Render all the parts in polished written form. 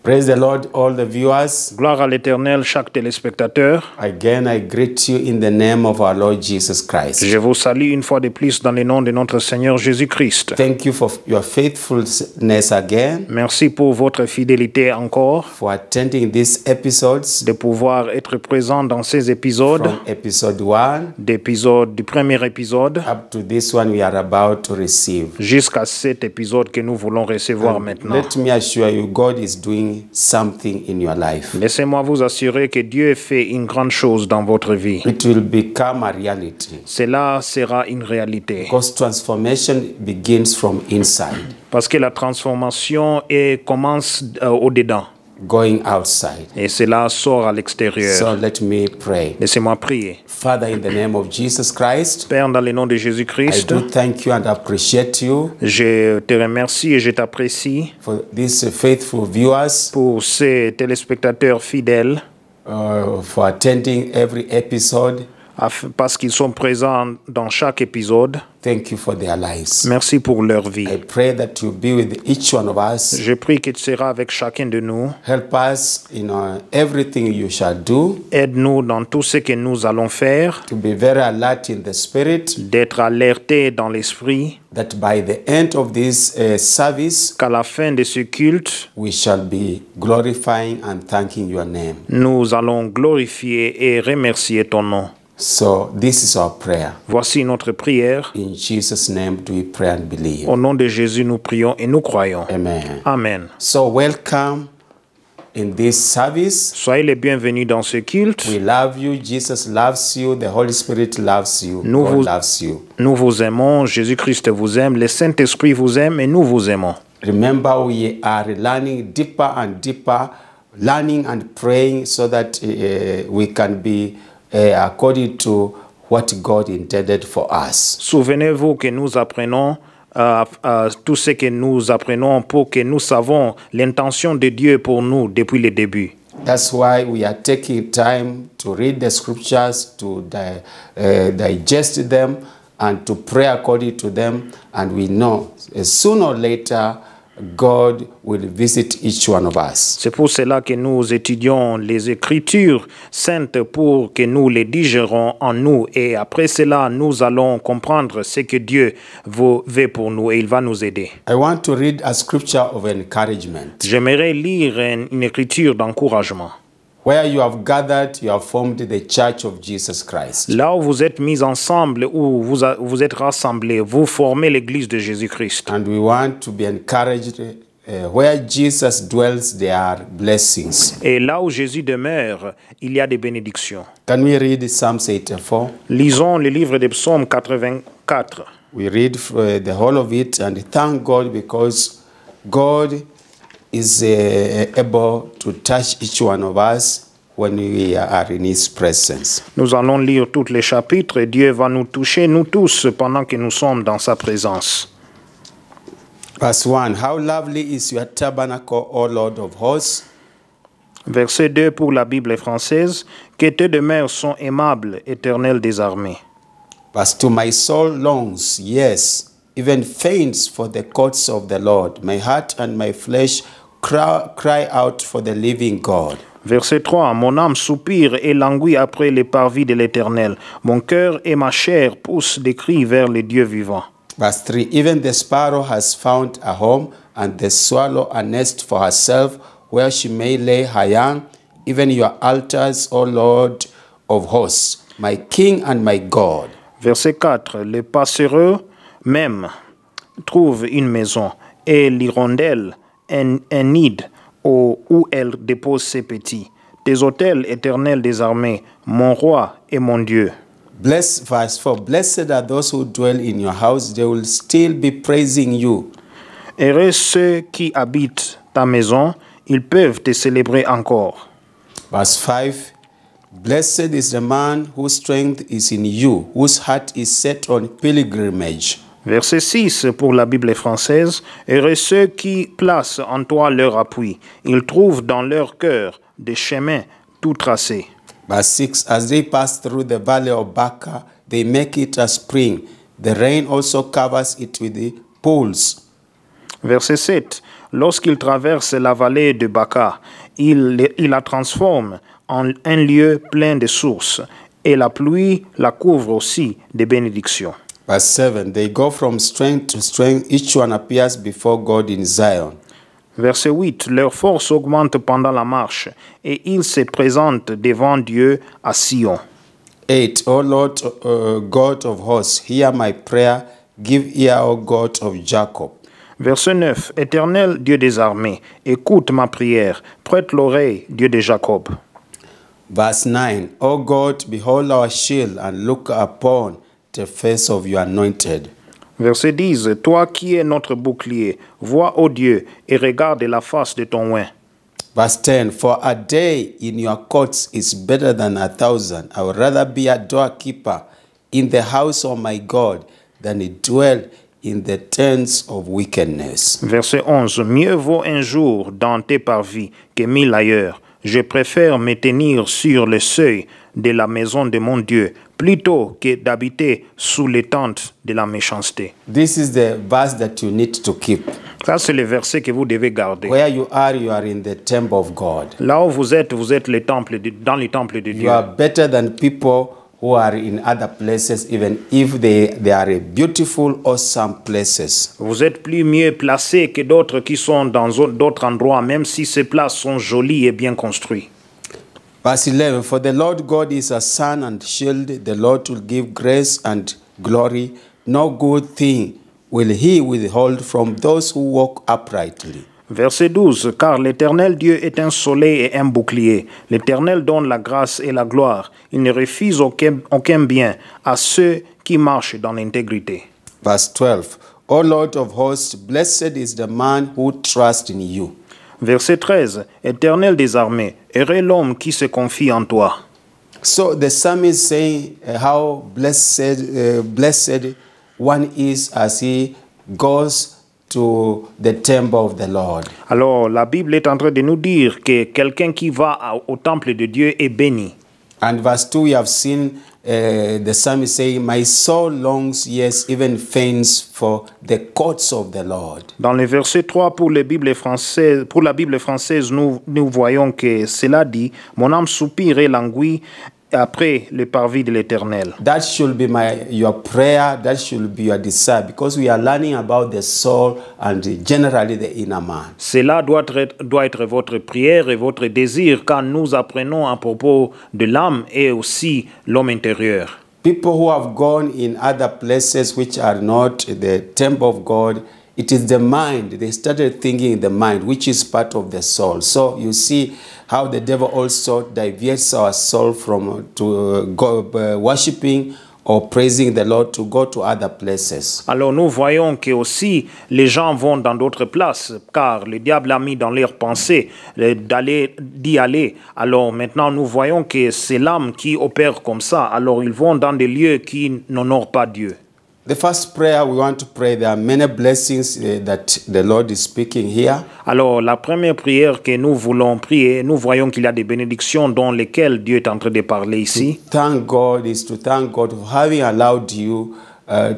Praise the Lord, all the viewers. Gloire à l'Éternel, chaque téléspectateur. Again, I greet you in the name of our Lord Jesus Christ. Je vous salue une fois de plus dans le nom de notre Seigneur Jésus-Christ. Thank you for your faithfulness again, Merci pour votre fidélité encore, for attending these episodes de pouvoir être présent dans ces épisodes, from episode 1 du premier épisode up to this one we are about to receive. jusqu'à cet épisode que nous voulons recevoir maintenant. Let me assure you, God is doing something in your life. Laissez-moi vous assurer que Dieu fait une grande chose dans votre vie. It will become a reality. Cela sera une réalité. Because transformation begins from inside, Parce que la transformation commence au-dedans. going outside. Et cela sort à l'extérieur. So let me pray. Laissez-moi prier. Father, in the name of Jesus Christ, Père, dans le nom de I Jésus-Christ, do thank you and appreciate you je te remercie et je t'apprécie for these faithful viewers, pour ces téléspectateurs fidèles, for attending every episode. parce qu'ils sont présents dans chaque épisode. Thank you for their lives. Merci pour leur vie. I pray that you be with each one of us. Je prie que tu seras avec chacun de nous. Help us in everything you shall do, Aide-nous dans tout ce que nous allons faire, to be very alert in the spirit, d'être alertés dans l'esprit, that by the end of this service, qu'à la fin de ce culte, we shall be glorifying and thanking your name. nous allons glorifier et remercier ton nom. So this is our prayer. Voici notre prière. In Jesus' name do we pray and believe. Au nom de Jésus, nous prions et nous croyons. Amen. Amen. So welcome in this service. Soyez les bienvenus dans ce culte. We love you. Jesus loves you. The Holy Spirit loves you. Nous God vous- loves you. Nous vous aimons, Jésus-Christ vous aime, le Saint-Esprit vous aime et nous vous aimons. Remember, we are learning deeper and deeper, learning and praying so that we can be according to what God intended for us. Souvenez-vous que nous apprenons tout ce que nous apprenons pour que nous savons l'intention de Dieu pour nous depuis le début. That's why we are taking time to read the scriptures, to digest them, and to pray according to them. And we know sooner or later, God will visit each one of us. C'est pour cela que nous étudions les Écritures saintes pour que nous les digérons en nous. Et après cela, nous allons comprendre ce que Dieu veut pour nous et il va nous aider. I want to read a scripture of encouragement. J'aimerais lire une écriture d'encouragement. Where you have gathered, you have formed the church of Jesus Christ. Là où vous êtes mis ensemble, où vous êtes rassemblés, vous formez l'Église de Jésus-Christ. And we want to be encouraged. Where Jesus dwells, there are blessings. Et là où Jésus demeure, il y a des bénédictions. Can we read Psalm 84? Lisons le livre des Psaumes 84. We read the whole of it and thank God because God is able to touch each one of us when we are in His presence. Nous allons lire tous les chapitres et Dieu va nous toucher, nous tous, pendant que nous sommes dans sa présence. Verse 1, how lovely is your tabernacle, O Lord of hosts. Verset 2 pour la Bible française. Que tes demeures sont aimables, Éternel des armées. Verse 2, my soul longs, yes, even faints for the courts of the Lord. My heart and my flesh cry out for the living God. Verset 3. Mon âme soupire et languit après les parvis de l'Éternel. Mon cœur et ma chair poussent des cris vers les dieux vivants. Verse 3, even the sparrow has found a home, and the swallow a nest for herself, where she may lay her young, even your altars, O Lord of hosts, my King and my God. Verset 4. Les passereux même trouvent une maison, et l'hirondelle un nid où elle dépose ses petits. Tes autels, Éternel des armées, mon roi et mon Dieu. Verse 4, blessed are those who dwell in your house, they will still be praising you. Heureux ceux qui habitent ta maison, ils peuvent te célébrer encore. Verse 5, blessed is the man whose strength is in you, whose heart is set on pilgrimage. Verset 6 pour la Bible française. Heureux ceux qui placent en toi leur appui. Ils trouvent dans leur cœur des chemins tout tracés. Verse 6, as they pass through the valley of Baca, they make it a spring. The rain also covers it with the pools. Verset 7. Lorsqu'il traverse la vallée de Baca, il la transforme en un lieu plein de sources, et la pluie la couvre aussi de bénédictions. Verse 7, they go from strength to strength, each one appears before God in Zion. Verset 8, leur force augmente pendant la marche, et ils se présentent devant Dieu à Sion. 8, O Lord God of hosts, hear my prayer, give ear, O God of Jacob. Verset 9, Éternel Dieu des armées, écoute ma prière, prête l'oreille, Dieu de Jacob. Verse 9, O God, behold our shield and look upon the face of your anointed. Verset 10, toi qui es notre bouclier, vois, ô Dieu, et regarde la face de ton oint. Verse 10, for a day in your courts is better than 1,000. I would rather be a doorkeeper in the house of my God than to dwell in the tents of wickedness. Verset 11, mieux vaut un jour dans tes parvis que 1000 ailleurs. Je préfère me tenir sur le seuil de la maison de mon Dieu plutôt que d'habiter sous les tentes de la méchanceté. This is the verse that you need to keep. Ça, c'est le verset que vous devez garder. Where you are in the temple of God. Là où vous êtes dans le temple de Dieu. You are better than people who are in other places, even if they are beautiful, awesome places. Vous êtes plus mieux placé que d'autres qui sont dans d'autres endroits, même si ces places sont jolies et bien construites. Verse 11, for the Lord God is a sun and shield. The Lord will give grace and glory. No good thing will he withhold from those who walk uprightly. Verset 12, car l'Éternel Dieu est un soleil et un bouclier. L'Éternel donne la grâce et la gloire. Il ne refuse aucun bien à ceux qui marchent dans l'intégrité. Verse 12, O Lord of hosts, blessed is the man who trusts in you. Verset 13, Éternel des armées, heureux l'homme qui se confie en toi. So the psalmist saying how blessed one is as he goes to the temple of the Lord. Alors, la Bible est en train de nous dire que quelqu'un qui va au temple de Dieu est béni. And verse 2, we have seen the psalmist saying, my soul longs, yes, even faints for the courts of the Lord. Dans le verset 3, pour la Bible française, nous voyons que cela dit, mon âme soupire et languit après le parvis de l'Éternel. That should be your prayer, that should be your desire, because we are learning about the soul and generally the inner man. Cela doit être votre prière et votre désir quand nous apprenons à propos de l'âme et aussi l'homme intérieur. People who have gone in other places which are not the temple of God, it is the mind. They started thinking in the mind, which is part of the soul. So you see how the devil also diverts our soul from worshiping or praising the Lord to go to other places. Alors nous voyons que aussi les gens vont dans d'autres places, car le diable a mis dans leurs pensées d'y aller. Alors maintenant nous voyons que c'est l'âme qui opère comme ça. Alors ils vont dans des lieux qui n'honorent pas Dieu. The first prayer we want to pray, there are many blessings that the Lord is speaking here. Alors, la première prière que nous voulons prier, nous voyons qu'il y a des bénédictions dans lesquelles Dieu est en train de parler ici. Thank God is to thank God for having allowed you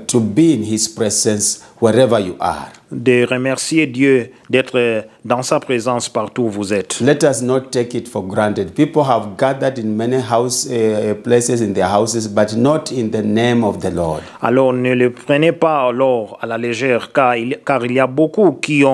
to be in His presence wherever you are. De remercier Dieu d'être dans sa présence partout où vous êtes. Let us not take it for granted. People have gathered in many places in their houses, but not in the name of the Lord. Alors ne le prenez pas alors à la légère, car il y a beaucoup qui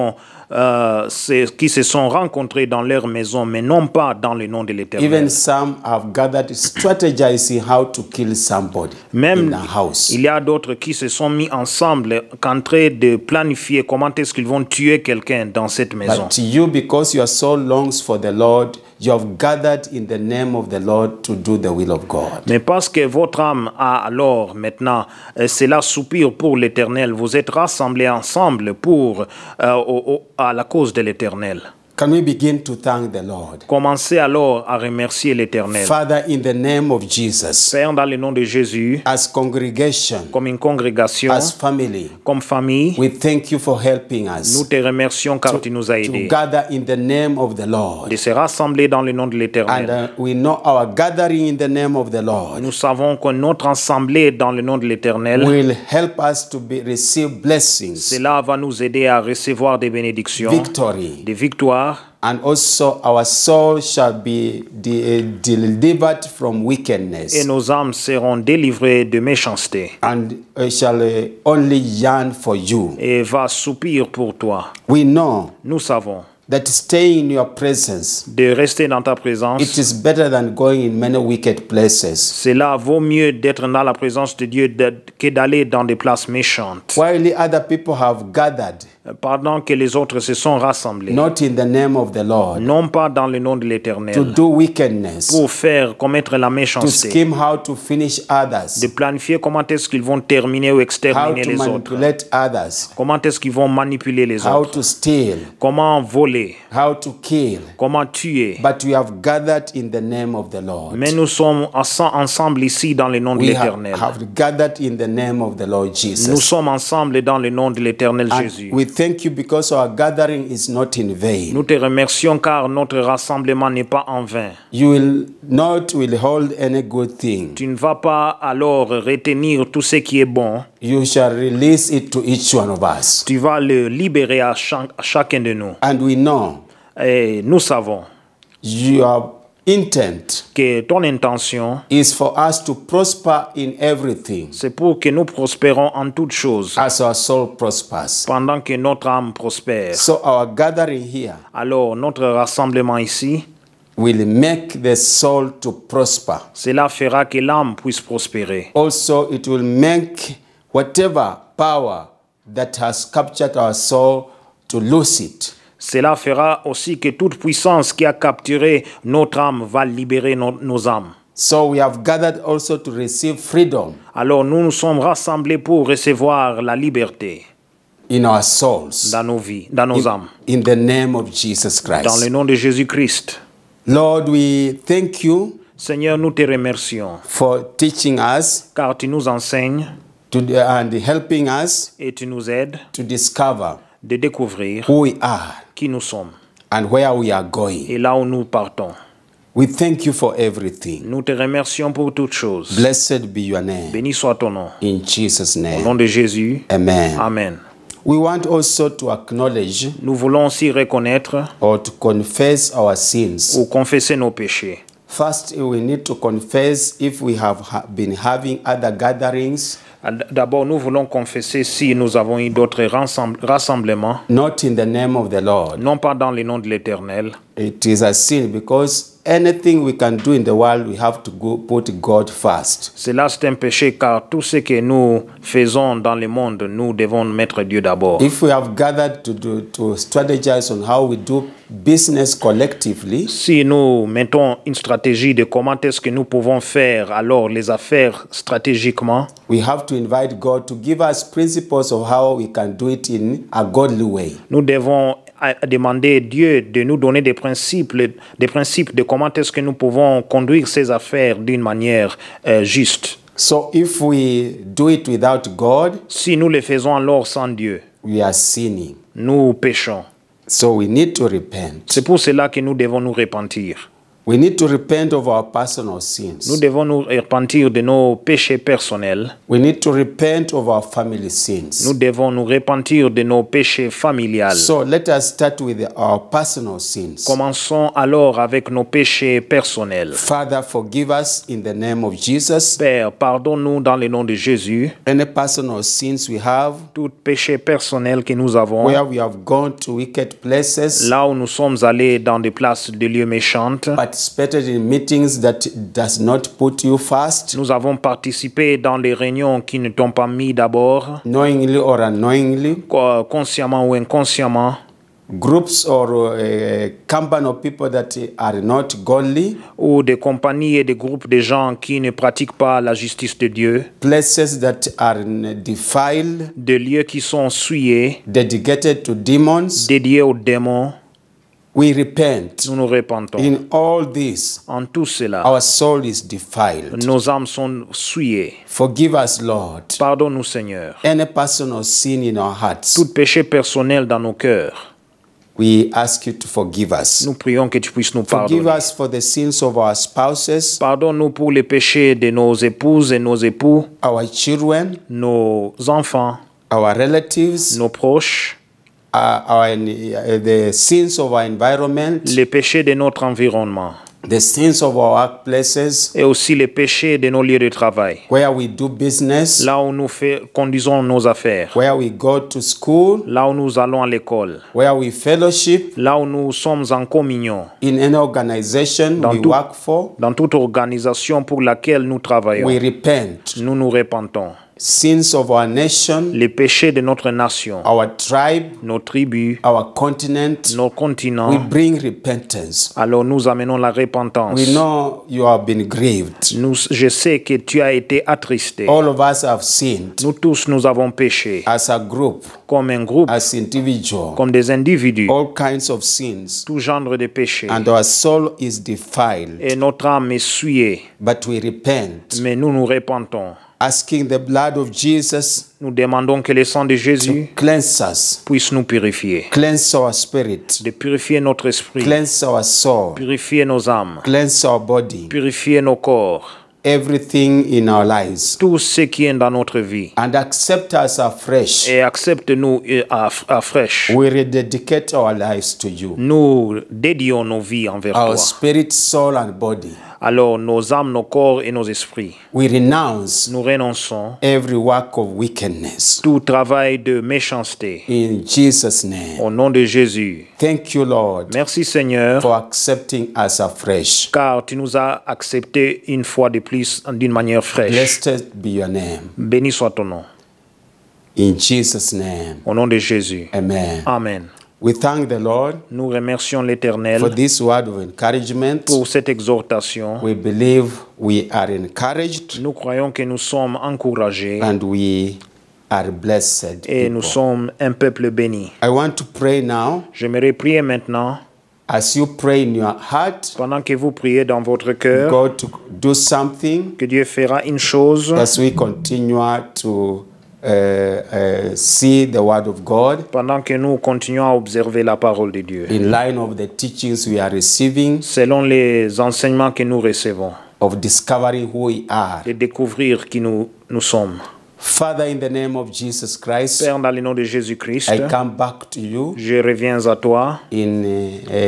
se sont rencontrés dans leur maison, mais non pas dans le nom de l'Éternel. Even some have gathered strategizing how to kill somebody in a house. Il y a d'autres qui se sont mis ensemble en train de planifier comment est-ce qu'ils vont tuer quelqu'un dans cette maison. But you, because your soul longs for the Lord, you have gathered in the name of the Lord to do the will of God. Mais parce que votre âme a alors maintenant cela soupire pour l'Éternel, vous êtes rassemblés ensemble pour à la cause de l'Éternel. Can we begin to thank the Lord? Commencez alors à remercier l'Éternel. Father, in the name of Jesus, Père, dans le nom de Jésus, as congregation, comme une congrégation, as family, comme famille, we thank you for helping nous us te remercions car tu nous as to aidés gather in the name of the Lord. de se rassembler dans le nom de And l'Éternel. we know our gathering in the name of the Lord Nous savons que notre assemblée dans le nom de l'Éternel, will help us to receive blessings, cela va nous aider à recevoir des bénédictions, victory, des victoires, and also our soul shall be delivered from et wickedness, nos âmes seront délivrées de méchanceté and shall only yearn for you. et va soupir pour toi. We know Nous savons that staying in your presence, de rester dans ta présence. it is better than going in many wicked places. Cela vaut mieux d'être dans la présence de Dieu que d'aller dans des places méchantes. While the other people have gathered, Pendant que les autres se sont rassemblés, not in the name of the Lord, non pas dans le nom de to l'Éternel, do wickedness, pour faire commettre la to méchanceté, scheme how to finish others, de planifier comment est-ce qu'ils vont terminer ou how exterminer to les autres, manipulate others, comment est-ce qu'ils vont manipuler les how autres, to steal, comment voler, how to kill. comment tuer. But we have gathered in the name of the Lord. Mais nous sommes ensemble ici dans le nom de We l'Éternel. have gathered in the name of the Lord Nous Jesus. sommes ensemble dans le nom de l'Éternel And Jésus. we thank you because our gathering is not in vain. Nous te remercions car notre rassemblement n'est pas en vain. You will not withhold any good thing. Tu ne vas pas alors retenir tout ce qui est bon. You shall release it to each one of us. Tu vas le libérer à chacun de nous. And we know Et nous savons your intent que ton intention, is for us to prosper in everything c'est pour que nous prospérons en toutes choses, as our soul prospers. pendant que notre âme prospère. So our gathering here Alors notre rassemblement ici, will make the soul to prosper. cela fera que l'âme puisse prospérer. Also, it will make whatever power that has captured our soul to lose it. Cela fera aussi que toute puissance qui a capturé notre âme va libérer nos âmes. So we have gathered also to receive freedom Alors nous nous sommes rassemblés pour recevoir la liberté in our souls dans nos vies, dans nos âmes, in the name of Jesus dans le Christ. nom de Jésus-Christ. Lord, we thank you Seigneur, nous te remercions for teaching us car tu nous enseignes and helping us et tu nous aides to discover de découvrir who we are qui nous sommes and where we are going. et là où nous partons. We thank you for everything. Nous te remercions pour toutes choses. Blessed be your name. Béni soit ton nom. In Jesus' Au name. nom de Jésus. Amen. Amen. We want also to acknowledge Nous voulons aussi reconnaître or to confess our sins. ou confesser nos péchés. First, we need to confess if we have been having other gatherings, D'abord, nous voulons confesser si nous avons eu d'autres rassemblements, not in the name of the Lord. non pas dans le nom de l'Éternel. It is a sin because anything we can do in the world, we have to go put God first. Cela, c'est un péché car tout ce que nous faisons dans le monde, nous devons mettre Dieu d'abord. If we have gathered to strategize on how we do business collectively, Si nous mettons une stratégie de comment est-ce que nous pouvons faire alors les affaires stratégiquement, we have to invite God to give us principles of how we can do it in a godly way. nous devons demander Dieu de nous donner des principes de comment est-ce que nous pouvons conduire ces affaires d'une manière juste. So if we do it without God, Si nous le faisons alors sans Dieu, we are sinning. nous péchons. So we need to repent. C'est pour cela que nous devons nous repentir. We need to repent of our personal Nous sins. devons nous repentir de nos péchés personnels. We need to repent of our family Nous sins. devons nous repentir de nos péchés familiales. So let us start with our personal sins. Commençons alors avec nos péchés personnels. Father, forgive us in the name of Jesus. Père, pardonne-nous dans le nom de Jésus Any personal sins we have, tout péché personnel que nous avons, where we have gone to wicked places, là où nous sommes allés dans des places de lieux méchantes. participated in meetings that does not put you first, Nous avons participé dans les réunions qui ne t'ont pas mis d'abord, knowingly or unknowingly, consciemment ou inconsciemment, groups or company of people that are not godly, ou des compagnies et des groupes de gens qui ne pratiquent pas la justice de Dieu, places that are defiled, des lieux qui sont souillés, dedicated to demons, dédiés aux démons, We repent. Nous nous repentons. In all this, En tout cela, our soul is defiled. nos âmes sont souillées. Forgive us, Lord. Pardonne-nous, Seigneur. Any personal sin in our hearts, Tout péché personnel dans nos cœurs, we ask you to forgive us. nous prions que tu puisses nous Forgive pardonner. us for the sins of our spouses, Pardonne-nous pour les péchés de nos épouses et nos époux, our children, nos enfants, our relatives, nos proches, the sins of our environment, les péchés de notre environnement the sins of our workplaces, et aussi les péchés de nos lieux de travail. where we do business, Là où nous conduisons nos affaires, where we go to school, là où nous allons à l'école, where we fellowship, là où nous sommes en communion, in any organization Dans we tout- work for, dans toute organisation pour laquelle nous travaillons. we repent. Nous nous repentons. Sins of our nation, Les péchés de notre nation, our tribe, nos tribus, our continent, nos we continents, bring repentance. alors nous amenons la repentance. We know you have been grieved. Je sais que tu as été attristé. All of us have sinned Nous tous, nous avons péché, as a group, comme un groupe, as individual, comme des individus, all kinds of sins, tout genre de péché. and our soul is defiled. Et notre âme est souillée, But we repent, mais nous nous repentons. asking the blood of Jesus Nous demandons que le sang de Jésus cleanse us, puisse nous purifier, cleanse our spirit, de purifier notre esprit, cleanse our soul, purifier nos âmes, cleanse our body, purifier nos corps, everything in our lives, tout ce qui est dans notre vie. and accept us afresh. Et accepte-nous à fraîche. We rededicate our lives to you, Nous dédions nos vies envers our toi. spirit, soul, and body. Alors nos âmes, nos corps et nos esprits, We renounce nous renonçons every work of wickedness. tout travail de méchanceté. In Jesus' name. Au nom de Jésus. Thank you, Lord, Merci Seigneur, for accepting us afresh. car tu nous as acceptés une fois de plus d'une manière fraîche. Blessed be your name. Béni soit ton nom. In Jesus' name. Au nom de Jésus. Amen. Amen. We thank the Lord Nous remercions for l'Éternel this word of encouragement. pour cette exhortation. We believe we are encouraged Nous croyons que nous sommes encouragés and we are blessed. et nous people. sommes un peuple béni. I want to pray now. J'aimerais prier maintenant, As you pray in your heart, pendant que vous priez dans votre cœur, God to do something que Dieu fera une chose as we continue to see the word of God pendant que nous continuons à observer la parole de Dieu, in line of the teachings we are receiving selon les enseignements que nous recevons, of discovering who we are. de découvrir qui nous sommes. Father, in the name of Jesus Christ, Père, dans le nom de Jésus-Christ, I come back to you je reviens à toi in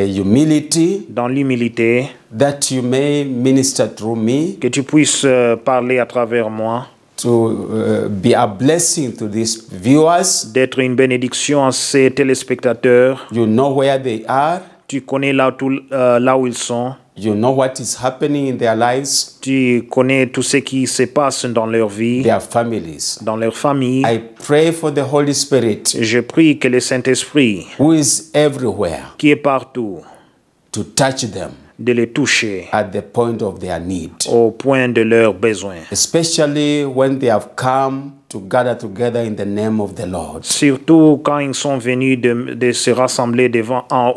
humility dans l'humilité, that you may minister through me que tu puisses parler à travers moi, to be a blessing to these viewers. d'être une bénédiction à ces téléspectateurs. You know where they are. Tu connais là où ils sont. You know what is happening in their lives, Tu connais tout ce qui se passe dans leur vie, their families. dans leur famille. I pray for the Holy Spirit, Je prie que le Saint-Esprit, who is everywhere, qui est partout, to touch them de les toucher at the point of their need, au point de leurs besoins. especially when they have come to gather together in the name of the Lord. Surtout quand ils sont venus de se rassembler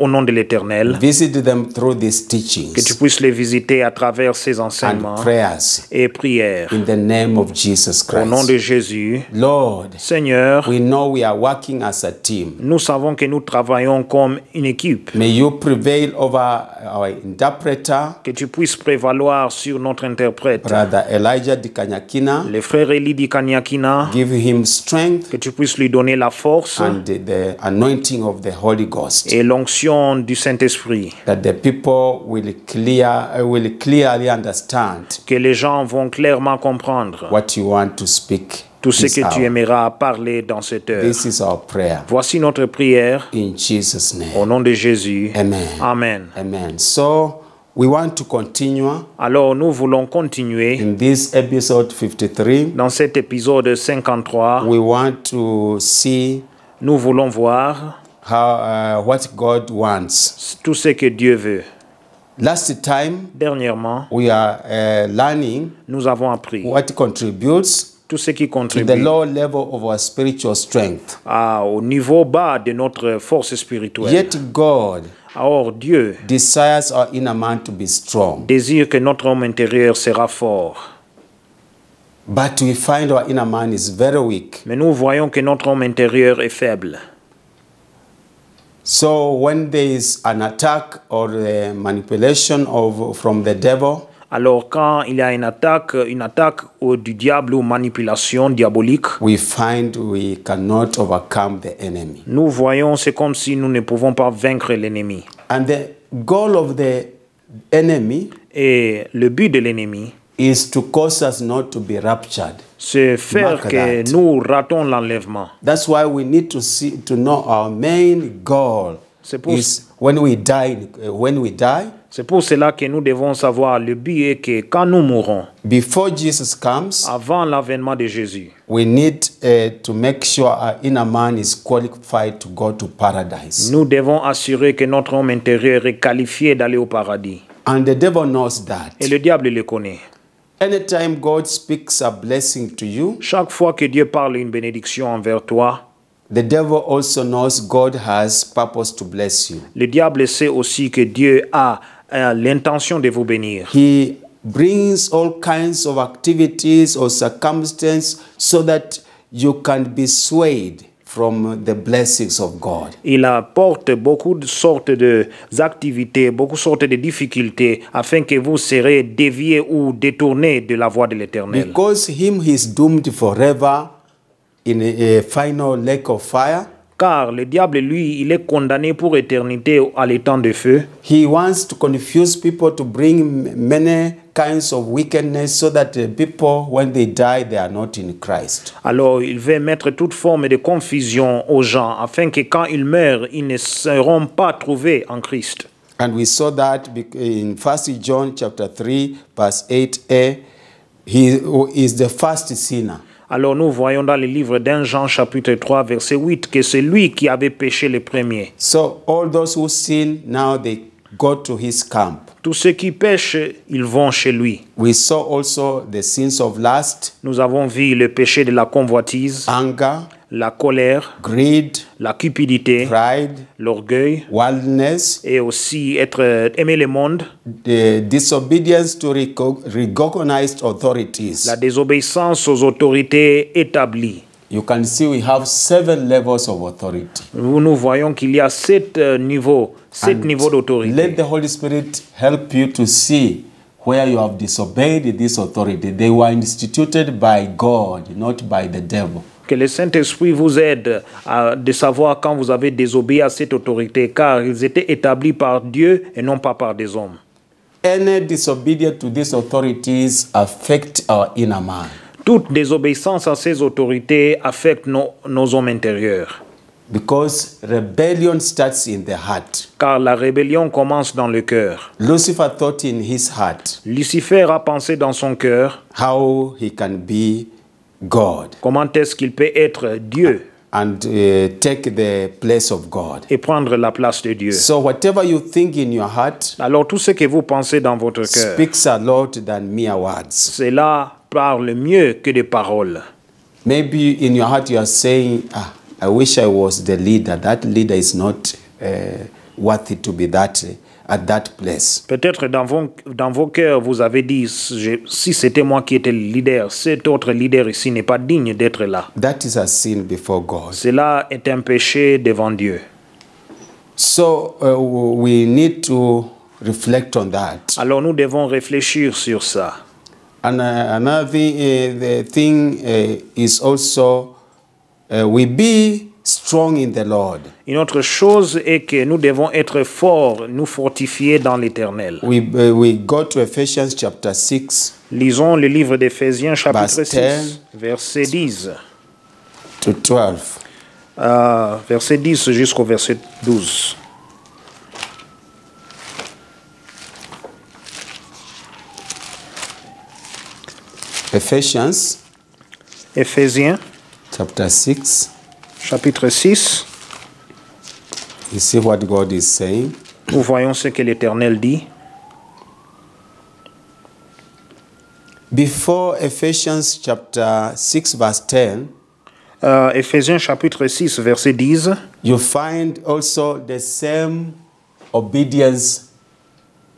au nom de l'Éternel, Visit them through these que tu teachings puisses les visiter à travers ces and enseignements prayers et prières. in the name of Jesus Au nom Christ. de Jésus, Lord, Seigneur, we know we are working as a team. nous savons que nous travaillons comme une équipe. May you prevail over our interpreter, Que tu puisses prévaloir sur notre interprète, Brother Elijah Dikanyakina. le frère Eli Dikanyakina, Give him strength que tu puisses lui donner la force and the anointing of the Holy Ghost, et l'onction du Saint-Esprit, that the people will clearly understand que les gens vont clairement comprendre what you want to speak. tout ce this que tu hour. aimeras parler dans cette heure. This is our prayer Voici notre prière in Jesus' au name. nom de Jésus. Amen. Amen. Amen. So we want to continue Alors nous voulons continuer in this episode 53. dans cet épisode 53. We want to see Nous voulons voir what God wants. tout ce que Dieu veut. Last time Dernièrement, we are learning nous avons appris what contributes tout ce qui to the contribue low level of our spiritual strength. au niveau bas de notre force spirituelle. Yet God Or Dieu desires our inner man to be strong. désire que notre homme intérieur sera fort. But we find our inner man is very weak. Mais nous voyons que notre homme intérieur est faible. So when there is an attack or a manipulation from the devil, Alors quand il y a une attaque du diable ou manipulation diabolique, we find we cannot overcome the enemy. nous voyons c'est comme si nous ne pouvons pas vaincre l'ennemi. And the goal of the enemy Et le but de l'ennemi, is to cause us not to be raptured. c'est faire Mark que that. nous ratons l'enlèvement. That's why we need to know our main goal C'est pour- is when we die. C'est pour cela que nous devons savoir le but est que quand nous mourrons, Before Jesus comes, avant l'avènement de Jésus, we need to make sure our inner man is qualified to go to paradise. nous devons assurer que notre homme intérieur est qualifié d'aller au paradis. And the devil knows that. Et le diable le connaît. Anytime God speaks a blessing to you, Chaque fois que Dieu parle une bénédiction envers toi, the devil also knows God has purpose to bless you. le diable sait aussi que Dieu a l'intention de vous bénir. He brings all kinds of activities or circumstances so that you can be swayed from the blessings of God. Il apporte beaucoup de sortes d'activités, beaucoup de sortes de difficultés afin que vous serez déviés ou détournés de la voie de l'Éternel. Because him he's doomed forever in a final lake of fire. Car le diable, lui, il est condamné pour éternité à l'étang de feu. He wants to confuse people, to bring many kinds of wickedness so that the people, when they die, they are not in Christ. Alors, il veut mettre toute forme de confusion aux gens afin que quand ils meurent, ils ne seront pas trouvés en Christ. And we saw that in 1 John chapter 3, verse 8a. He is the first sinner. Alors nous voyons dans le livre d'Un Jean chapitre 3 verset 8 que c'est lui qui avait péché le premier. So all those who sin, now they go to his camp. Tous ceux qui pêchent, ils vont chez lui. We saw also the sins of lust, Nous avons vu le péché de la convoitise, anger, la colère, greed, la cupidité, pride, l'orgueil worldliness, et aussi aimer le monde, the disobedience to recognized authorities. la désobéissance aux autorités établies. You can see we have 7 levels of authority. Nous voyons qu'il y a 7 niveaux And let d'autorité. the Holy Spirit help you to see where you have disobeyed this authority. They were instituted by God, not by the devil. Que le Saint-Esprit vous aide de savoir quand vous avez désobéi à cette autorité, car ils étaient établis par Dieu et non pas par des hommes. Any disobedience to these authorities affect our inner man. Toute désobéissance à ces autorités affecte nos hommes intérieurs, Because rebellion starts in the heart. car la rébellion commence dans le cœur. Lucifer thought in his heart Lucifer a pensé dans son cœur, how he can be God comment est-ce qu'il peut être Dieu and take the place of God. et prendre la place de Dieu. So whatever you think in your heart Alors tout ce que vous pensez dans votre cœur, speaks a lot than mere words. cela parle mieux que des paroles. Maybe in your heart you are saying, I wish I was the leader. That leader is not worthy to be at that place. Peut-être dans vos cœurs, vous avez dit, si c'était moi qui étais le leader, cet autre leader ici n'est pas digne d'être là. That is a sin before God. Cela est un péché devant Dieu. So we need to reflect on that. Alors nous devons réfléchir sur ça. And another thing is also we be strong in the Lord. Une autre chose est que nous devons être forts, nous fortifier dans l'Éternel. We go to Ephesians chapter 6 Lisons le livre d'Éphésiens chapitre Verse 6, verset 10. to 12. Verset 10 jusqu'au verset 12. Ephesians Éphésiens chapter 6. chapitre 6. You see what God is saying? Nous voyons ce que l'Éternel dit. Before Ephesians chapter 6 verse 10, Éphésiens chapitre 6 verset 10. you find also the same obedience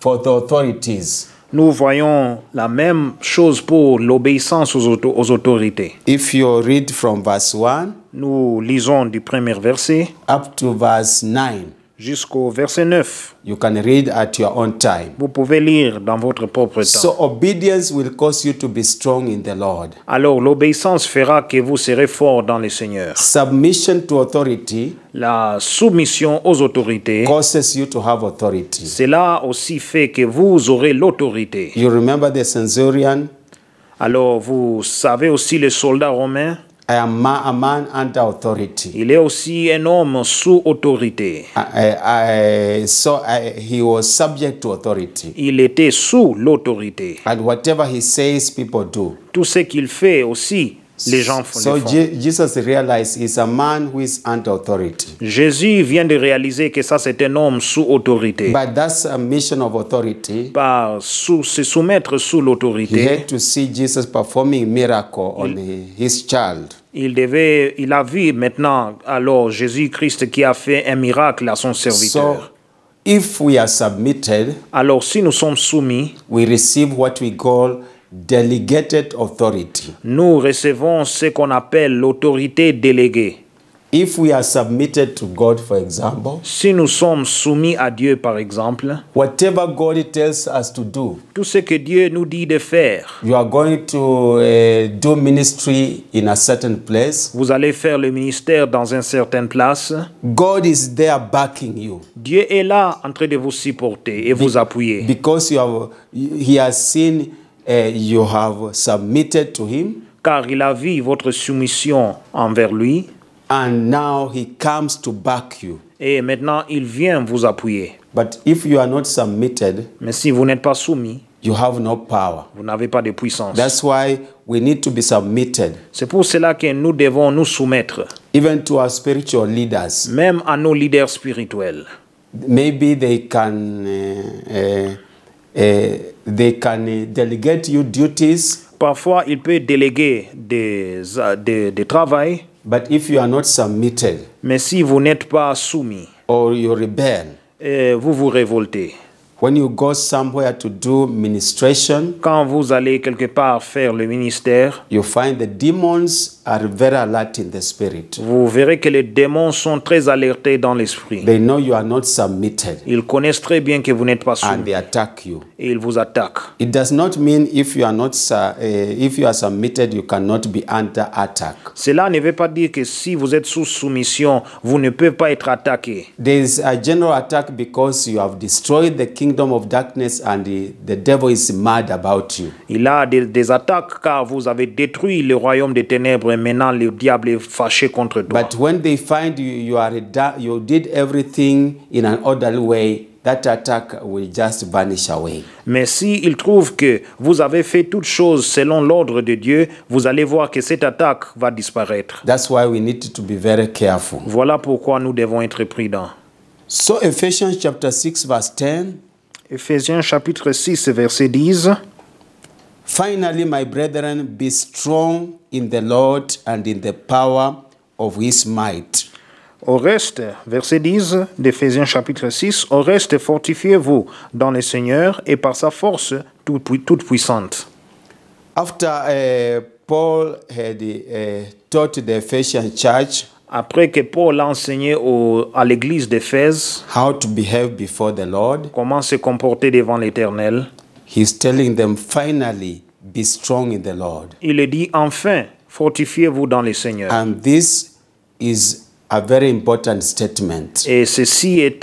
for the authorities. Nous voyons la même chose pour l'obéissance aux autorités. If you read from verse 1 Nous lisons du premier verset up to verse 9, jusqu'au verset 9. you can read at your own time. Vous pouvez lire dans votre propre temps. So obedience will cause you to be strong in the Lord. Alors l'obéissance fera que vous serez forts dans le Seigneur. Submission to authority La soumission aux autorités, causes you to have authority. cela aussi fait que vous aurez l'autorité. You remember the centurion? Alors vous savez aussi le soldat romain, I am a man under authority. il est aussi un homme sous autorité. He was subject to authority. Il était sous l'autorité. And whatever he says, people do. Tout ce qu'il fait aussi, les gens le So font. Jesus realized he's a man who is under authority. Jésus vient de réaliser que ça c'est un homme sous autorité. But that's a mission of authority. Par se soumettre sous He l'autorité, had to see Jesus performing miracle on his child. il a vu maintenant alors Jésus-Christ qui a fait un miracle à son So serviteur. if we are submitted, Alors si nous sommes soumis, we receive what we call delegated authority. nous recevons ce qu'on appelle l'autorité déléguée. If we are submitted to God, for example, Si nous sommes soumis à Dieu, par exemple, whatever God tells us to do, tout ce que Dieu nous dit de faire, you are going to do ministry in a certain place. vous allez faire le ministère dans une certaine place. God is there backing you Dieu est là en train de vous supporter et vous appuyer. because He has seen you have submitted to Him, Car il a vu votre soumission envers lui and now He comes to back you. et maintenant il vient vous appuyer. But if you are not submitted, Mais si vous n'êtes pas soumis, you have no power. vous n'avez pas de puissance. That's why we need to be submitted, C'est pour cela que nous devons nous soumettre, even to our spiritual leaders. même à nos leaders spirituels. Maybe they can delegate you duties, Parfois, il peut déléguer des travail, but if you are not submitted mais si vous n'êtes pas soumis, or you rebel, vous vous révoltez. when you go somewhere to do ministration, Quand vous allez quelque part faire le ministère, you find the demons are very alert in the spirit. vous verrez que les démons sont très alertés dans l'esprit. They know you are not submitted Ils connaissent très bien que vous n'êtes pas and soumis they attack you. et ils vous attaquent. It does not mean if you are submitted, you cannot be under attack. Cela ne veut pas dire que si vous êtes sous soumission, vous ne pouvez pas être attaqué. There is a general attack because you have destroyed the kingdom of darkness and the devil is mad about you. Il y a des attaques car vous avez détruit le royaume des ténèbres et maintenant le diable est fâché contre toi. But when they find you did everything in an orderly way, that attack will just vanish away. Mais s'il trouve que vous avez fait toutes choses selon l'ordre de Dieu, vous allez voir que cette attaque va disparaître. That's why we need to be very careful. Voilà pourquoi nous devons être prudents. So Ephesians chapter 6 verse 10. Éphésiens chapitre 6 verset 10. Finally, my brethren, be strong in the Lord and in the power of his might. Au reste, verset 10 d'Éphésiens chapitre 6, au reste, fortifiez-vous dans le Seigneur et par sa force toute puissante. After Paul had taught the Ephesian church Après que Paul a enseigné à l'église d'Éphèse how to behave before the Lord, comment se comporter devant l'Éternel, he's telling them, finally, be strong in the Lord. il dit enfin, fortifiez-vous dans le Seigneur. And this is a very important statement. Et ceci est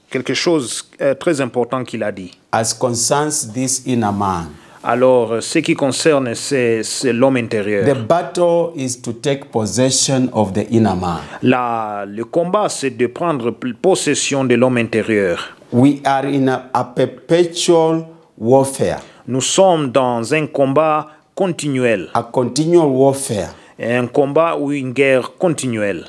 quelque chose très important qu'il a dit. As concerns this inner man, Alors, ce qui concerne, c'est l'homme intérieur. the battle is to take possession of the inner man. Le combat, c'est de prendre possession de l'homme intérieur. We are in a perpetual warfare, Nous sommes dans un combat continuel, a continual warfare un combat ou une guerre continuelle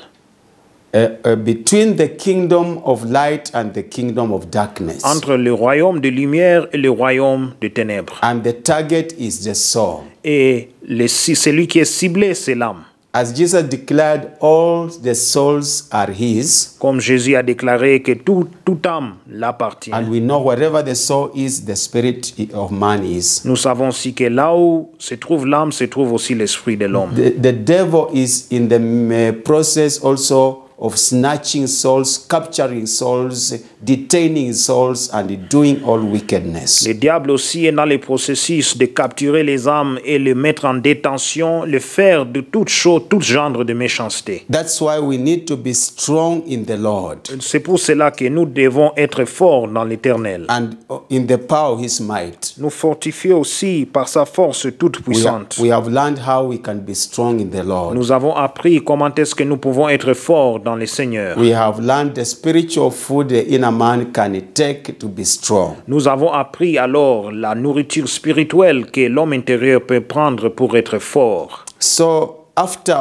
between the kingdom of light and the kingdom of darkness. entre le royaume de lumière et le royaume de ténèbres. And the target is the soul. Et celui qui est ciblé, c'est l'âme. As Jesus declared, all the souls are his. Comme Jésus a déclaré que toute âme l'appartient. And we know wherever the soul is, the spirit of man is. Nous savons aussi que là où se trouve l'âme, se trouve aussi l'esprit de l'homme. The devil is in the process also of snatching souls, capturing souls, detaining souls, and doing all wickedness. Le diable aussi est dans le processus de capturer les âmes et les mettre en détention, le faire de toutes choses, tout genre de méchanceté. That's why we need to be strong in the Lord. C'est pour cela que nous devons être forts dans l'Éternel. And in the power of his might. Nous fortifier aussi par sa force toute puissante. We have learned how we can be strong in the Lord. Nous avons appris comment est-ce que nous pouvons être forts dans le Seigneur. We have learned the spiritual food the inner man can take to be strong. Nous avons appris alors la nourriture spirituelle que l'homme intérieur peut prendre pour être fort. So after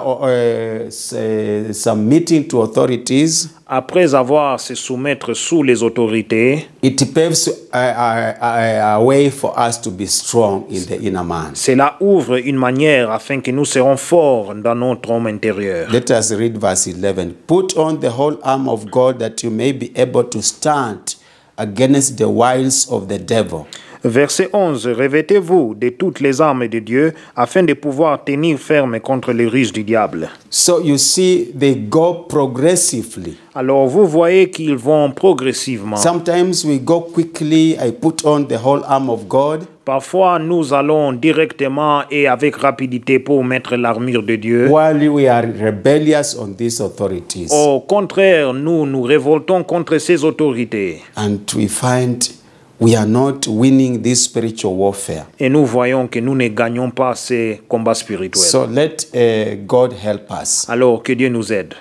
submitting to authorities, après avoir se soumettre sous les autorités, it paves a way for us to be strong in the inner man. Cela ouvre une manière afin que nous serons forts dans notre homme intérieur. Let us read verse 11. Put on the whole armor of God that you may be able to stand against the wiles of the devil. Verset 11. Revêtez-vous de toutes les armes de Dieu afin de pouvoir tenir ferme contre les ruses du diable. So you see, they go progressively. Alors vous voyez qu'ils vont progressivement. Sometimes we go quickly. I put on the whole armor of God. Parfois, nous allons directement et avec rapidité pour mettre l'armure de Dieu. While we are rebellious on these authorities. Au contraire, nous nous révoltons contre ces autorités. And we find we are not winning this spiritual warfare. Et nous voyons que nous ne gagnons pas ces combats spirituels. So let God help us. Alors que Dieu nous aide.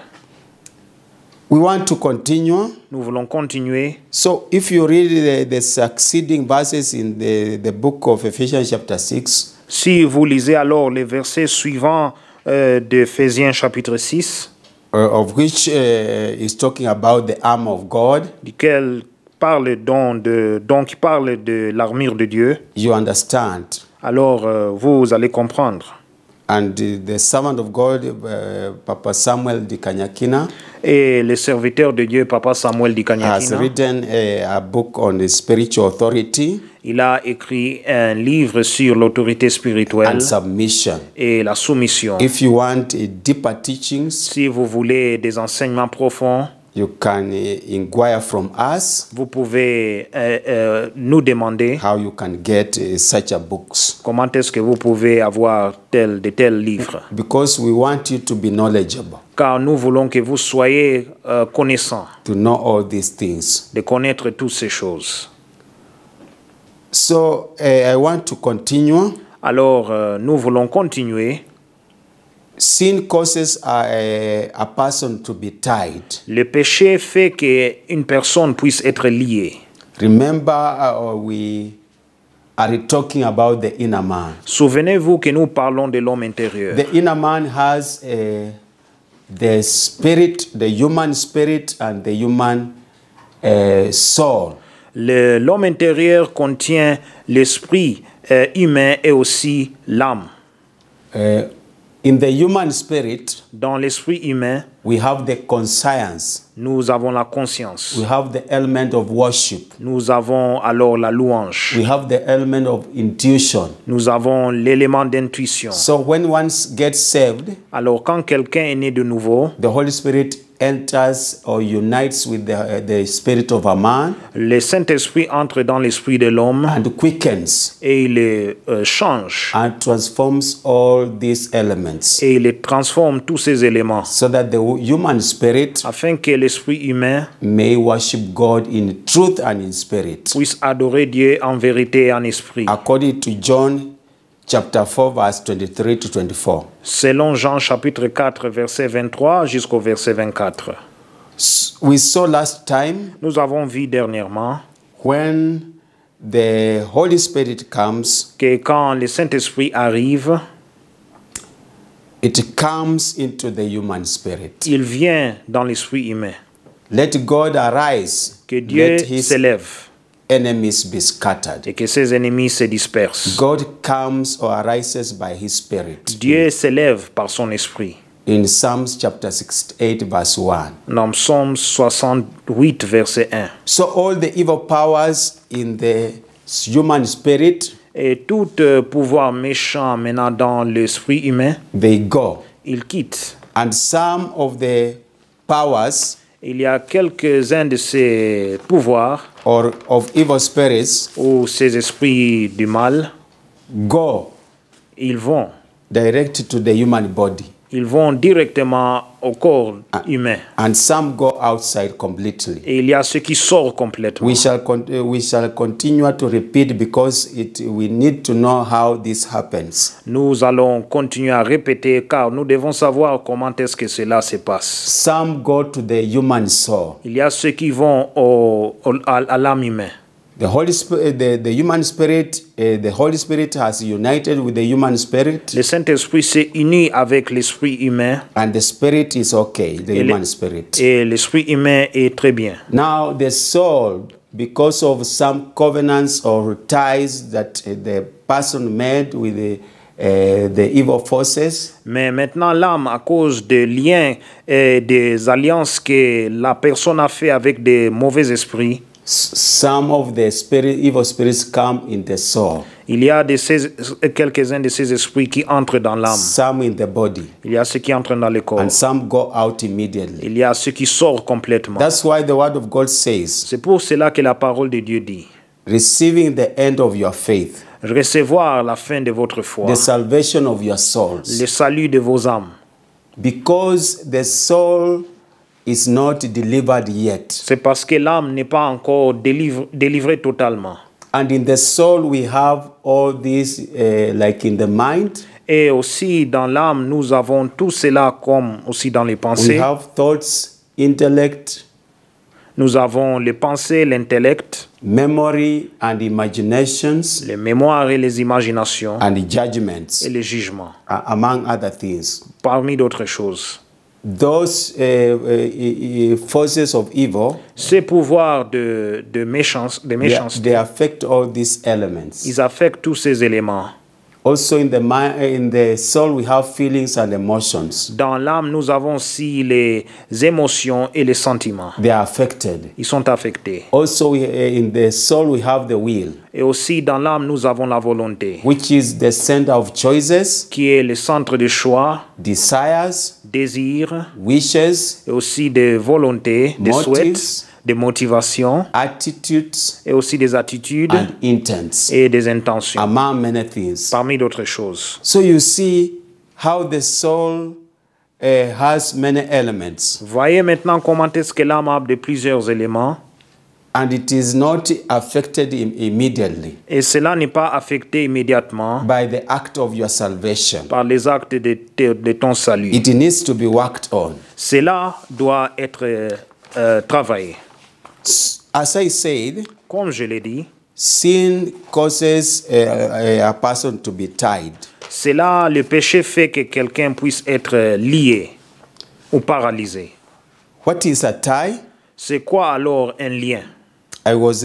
We want to continue. Nous voulons continuer. So if you read the succeeding verses in the book of Ephesians chapter 6. Si vous lisez alors les versets suivants d'Éphésiens chapitre 6. Of which is talking about the armor of God. Duquel parle donc de l'armure de Dieu. You understand. Alors vous allez comprendre. And the servant of God, Papa Samuel Dikanyakina, et le serviteur de Dieu, Papa Samuel Dikanyakina, has written a book on the spiritual authority. Il a écrit un livre sur l'autorité spirituelle and submission. Et la soumission. If you want deeper teachings, si vous voulez des enseignements profonds, you can inquire from us. Vous pouvez nous demander how you can get such a books. Comment est-ce que vous pouvez avoir de tels livres? Because we want you to be knowledgeable. Car nous voulons que vous soyez connaissants. To know all these things. De connaître toutes ces choses. So I want to continue. Alors nous voulons continuer. Sin causes a person to be tied. Le péché fait qu'une personne puisse être liée. Remember, we are talking about the inner man. Souvenez-vous que nous parlons de l'homme intérieur. The inner man has the spirit, the human spirit, and the human soul. L'homme intérieur contient l'esprit humain et aussi l'âme. In the human spirit, dans l'esprit humain, we have the conscience. Nous avons la conscience. We have the element of worship. Nous avons alors la louange. We have the element of intuition. Nous avons l'élément d'intuition. So when one gets saved, alors quand quelqu'un est né de nouveau, the Holy Spirit enters or unites with the spirit of a man. Le Saint-Esprit entre dans l'esprit de l'homme and quickens. Et il les change. And transforms all these elements. Et il les transforme tous ces éléments. So that the human spirit afin que l'esprit humain may worship God in truth and in spirit. Puisse adorer Dieu en vérité et en esprit. According to John chapter 4 verse 23 to 24. Selon Jean chapitre 4 verset 23 jusqu'au verset 24. We saw last time. Nous avons vu dernièrement. When the Holy Spirit comes. Que quand le Saint-Esprit arrive. It comes into the human spirit. Il vient dans l'esprit humain. Let God arise. Que Dieu s'élève. Enemies be scattered. Et que ses ennemis se dispersent. God comes or arises by his spirit. Dieu s'élève par son esprit. in Psalms chapter 68 verse 1. Dans Psaume 68, verset 1. So all the evil powers in the human spirit, Et tout pouvoir méchant maintenant dans l'esprit humain, they go. il quitte. And some of the powers Il y a quelques-uns de ces pouvoirs or of evil spirits ou ces esprits du mal, go ils vont direct to the human body. Ils vont directement au corps humain. And some go outside completely. Et il y a ceux qui sortent complètement. We shall continue to repeat because we need to know how this happens. Nous allons continuer à répéter car nous devons savoir comment est-ce que cela se passe. Some go to the human soul. Il y a ceux qui vont à l'âme humaine. The Holy Spirit, the human spirit, the Holy Spirit has united with the human spirit. Le Saint-Esprit s'est uni avec l'esprit humain. And the spirit is okay, the human spirit. Et l'esprit humain est très bien. Now the soul, because of some covenants or ties that the person made with the evil forces. Mais maintenant l'âme, à cause des liens et des alliances que la personne a fait avec des mauvais esprits. Some of the evil spirits come in the soul. Il y a quelques-uns de ces esprits qui entrent dans l'âme. Some in the body. Il y a ceux qui entrent dans le corps. And some go out immediately. Il y a ceux qui sortent complètement. That's why the word of God says. C'est pour cela que la parole de Dieu dit. Receiving the end of your faith. Recevoir la fin de votre foi. The salvation of your souls. Le salut de vos âmes. Because the soul is not delivered yet. C'est parce que l'âme n'est pas encore délivrée totalement. And in the soul we have all this like in the mind. Et aussi dans l'âme nous avons tout cela comme aussi dans les pensées. We have thoughts, intellect. Nous avons les pensées, l'intellect. Memory and imaginations. Les mémoires et les imaginations. And the judgments. Et les jugements. Among other things. Parmi d'autres choses. Those forces of evil, ces pouvoirs de méchanceté, they affect all these elements. Ils affectent tous ces éléments. Also in the soul we have feelings and emotions. Dans l'âme, nous avons aussi les émotions et les sentiments. They are affected. Ils sont affectés. Also in the soul we have the will. Et aussi dans l'âme, nous avons la volonté. Which is the center of choices. Qui est le centre de choix. Desires. Désirs. Wishes. Et aussi de volonté, de souhaits. Des motivations, attitudes, et aussi des attitudes, and intents, et des intentions, among many things. Parmi d'autres choses. So you see how the soul has many elements. Voyez maintenant comment est-ce que l'âme a de plusieurs éléments. And it is not affected immediately. Et cela n'est pas affecté immédiatement. By the act of your salvation. Par les actes de ton salut. It needs to be worked on. Cela doit être travaillé. As I said, comme je l'ai dit, sin causes a person to be tied. C'est là le péché fait que quelqu'un puisse être lié ou paralysé. What is a tie? C'est quoi alors un lien? I was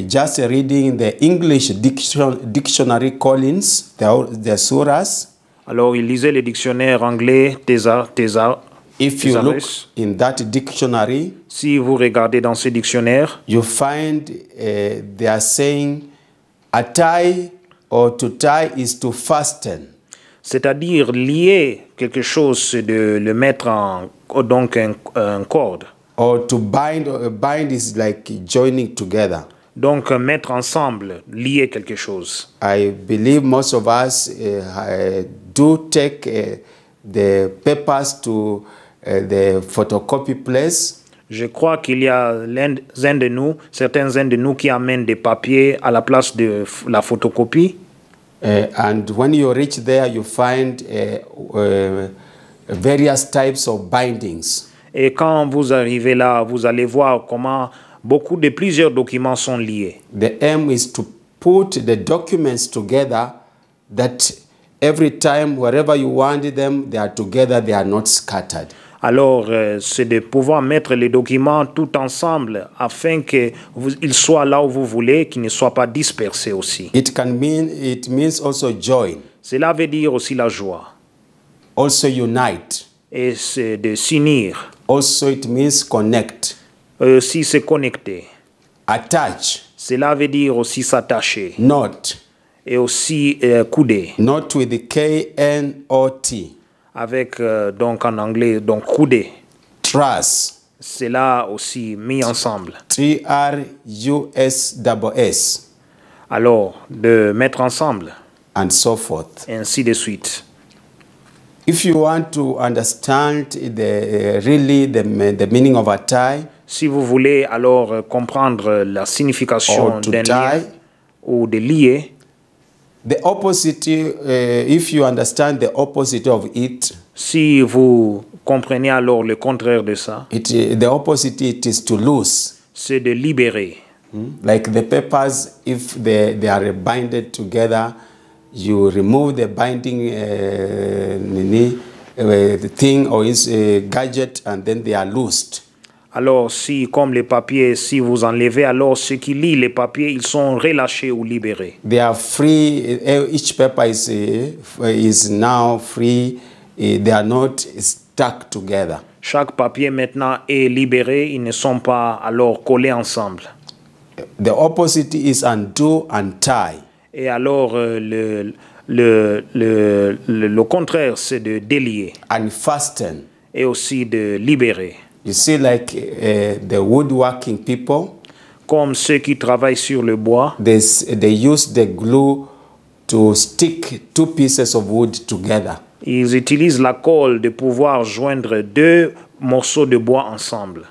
just reading the English dictionary Collins, the Suras. Alors il lisait le dictionnaire anglais If you look in that dictionary, si vous regardez dans ce dictionnaire, you find they are saying a tie or to tie is to fasten. C'est-à-dire lier quelque chose, c'est de le mettre donc en corde. Or to bind. Bind is like joining together. Donc mettre ensemble, lier quelque chose. I believe most of us do take the papers to the photocopy place. Je crois qu'il y a certains de nous qui amènent des papiers à la place de la photocopie. And when you reach there, you find various types of bindings. Et quand vous arrivez là, vous allez voir comment plusieurs documents sont liés. The aim is to put the documents together that every time, wherever you want them, they are together, they are not scattered. Alors, c'est de pouvoir mettre les documents tout ensemble afin qu'ils soient là où vous voulez, qu'ils ne soient pas dispersés aussi. It means also joy. Cela veut dire aussi la joie. Also unite. et c'est de s'unir. Also it means connect. Aussi se connecter. Attach. Cela veut dire aussi s'attacher. Knot. Et aussi couder. Not with the K-N-O-T. Avec, donc en anglais, donc couder. Truss. Cela aussi mis ensemble. T-R-U-S-S-S. Alors, de mettre ensemble. And so forth. Et ainsi de suite. If you want to understand the meaning of a tie, si vous voulez alors comprendre la signification d'un lien ou de lier, the opposite, if you understand the opposite of it, si vous comprenez alors le contraire de ça, the opposite it is to loose. C'est de libérer. Like the papers, if they are binded together, you remove the binding the thing or is a gadget and then they are loosed. Alors, si, comme les papiers, si vous enlevez, alors ceux qui lisent les papiers, ils sont relâchés ou libérés. They are free. Each paper is now free. They are not stuck together. Chaque papier maintenant est libéré. Ils ne sont pas alors collés ensemble. The opposite is undo and tie. Et alors, le contraire, c'est de délier. And fasten. Et aussi de libérer. You see, like the woodworking people. Comme ceux qui travaillent sur le bois. They use the glue to stick two pieces of wood together. Ils utilisent la colle de pouvoir joindre deux morceaux de bois ensemble.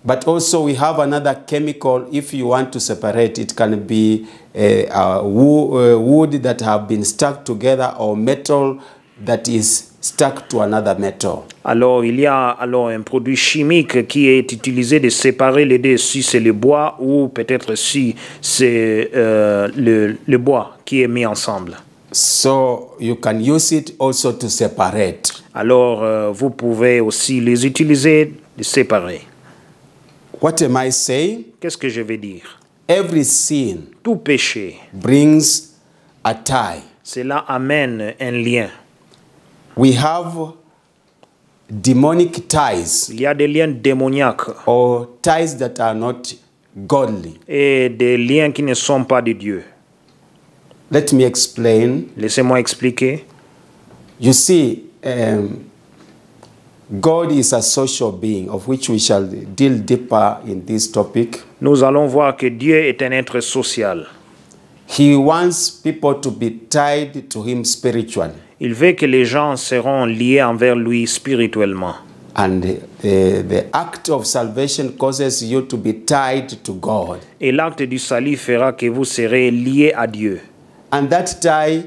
But also we have another chemical. If you want to separate, it can be wood that have been stuck together or metal that is stuck to another metal. Alors, il y a alors un produit chimique qui est utilisé de séparer les deux, si c'est le bois ou peut-être si c'est le bois qui est mis ensemble. So you can use it also to separate. Alors, vous pouvez aussi les utiliser de séparer. What am I saying? Qu'est-ce que je vais dire? Every sin tout péché brings a tie. Cela amène un lien. We have demonic ties. Il y a des liens démoniaques. Or ties that are not godly. Et des liens qui ne sont pas de Dieu. Let me explain. Laissez-moi expliquer. You see, God is a social being, of which we shall deal deeper in this topic. Nous allons voir que Dieu est un être social. He wants people to be tied to him spiritually. Il veut que les gens seront liés envers lui spirituellement. And the act of salvation causes you to be tied to God. Et l'acte du salut fera que vous serez liés à Dieu. And that tie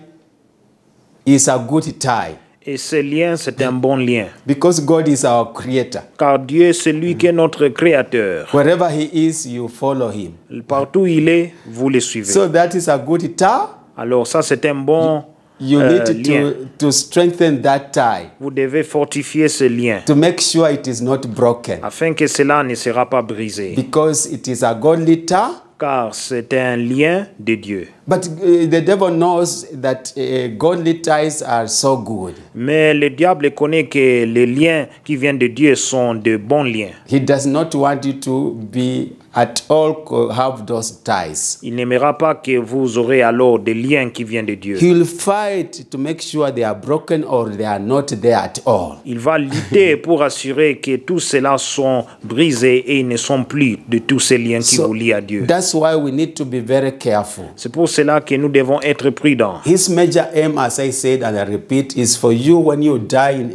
is a good tie. Et ce lien, c'est un bon lien. Because God is our creator. Car Dieu, c'est lui qui est notre créateur. Wherever he is, you follow him. Partout où il est, vous le suivez. So that is a good tie. Alors ça, c'est un bon you need lien. to strengthen that tie. Vous devez fortifier ce lien. To make sure it is not broken. Afin que cela ne sera pas brisé. Because it is a godly tie. Car c'est un lien de Dieu. But the devil knows that godly ties are so good. Mais le diable connaît que les liens qui viennent de Dieu sont de bons liens. He does not want you to be at all have those ties. Il n'aimera pas que vous aurez alors des liens qui viennent de Dieu. He will fight to make sure they are broken or they are not there at all. Il va lutter pour assurer que tous ceux-là sont brisés et ils ne sont plus de tous ces liens qui vous lient à Dieu. That's why we need to be very careful. C'est pour cela que nous devons être prudents. His major aim, as I said and I repeat, is for you when you die,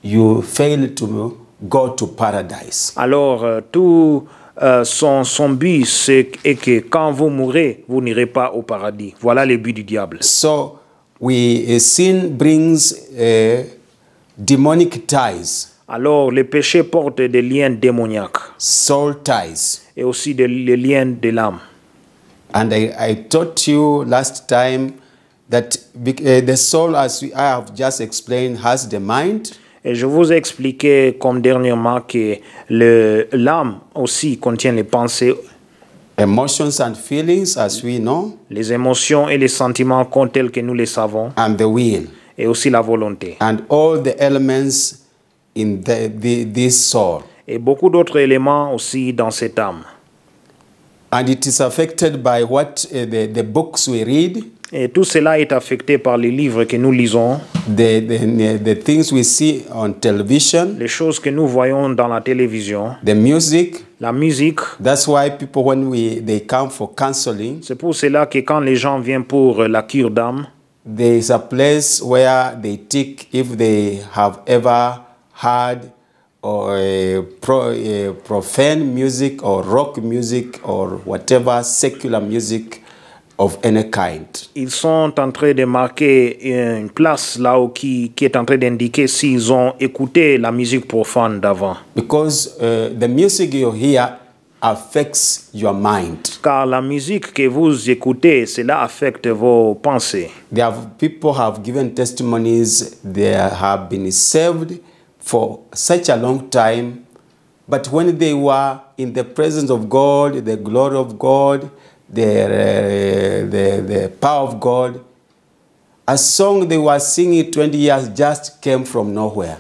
you fail to go to paradise. Alors, tout son but, c'est que quand vous mourrez, vous n'irez pas au paradis. Voilà le but du diable. So, sin brings demonic ties. Alors, le péché porte des liens démoniaques. Soul ties. Et aussi des liens de l'âme. And I taught you last time that the soul, as I have just explained, has the mind. Et je vous ai expliqué comme dernièrement que l'âme aussi contient les pensées. Emotions and feelings, as we know. Les émotions et les sentiments tels que nous les savons. And the will. et aussi la volonté. and all the elements in this soul. Et beaucoup d'autres éléments aussi dans cette âme. And it is affected by what the books we read, Et tout cela est affecté par les livres que nous lisons, the things we see on television, les choses que nous voyons dans la télévision, the music. la musique. That's why people, when they come for counseling, C'est pour cela que quand les gens viennent pour la cure d'âme, there is a place where they tick if they have ever heard or profane music or rock music or whatever secular music of any kind. ils sont en train de marquer une place là où qui est en train d'indiquer s'ils ont écouté la musique profane d'avant. Because the music you hear affects your mind. Car la musique que vous écoutez, cela affecte vos pensées. People have given testimonies, they have been saved for such a long time, but when they were in the presence of God, the glory of God, the power of God, a song they were singing 20 years just came from nowhere.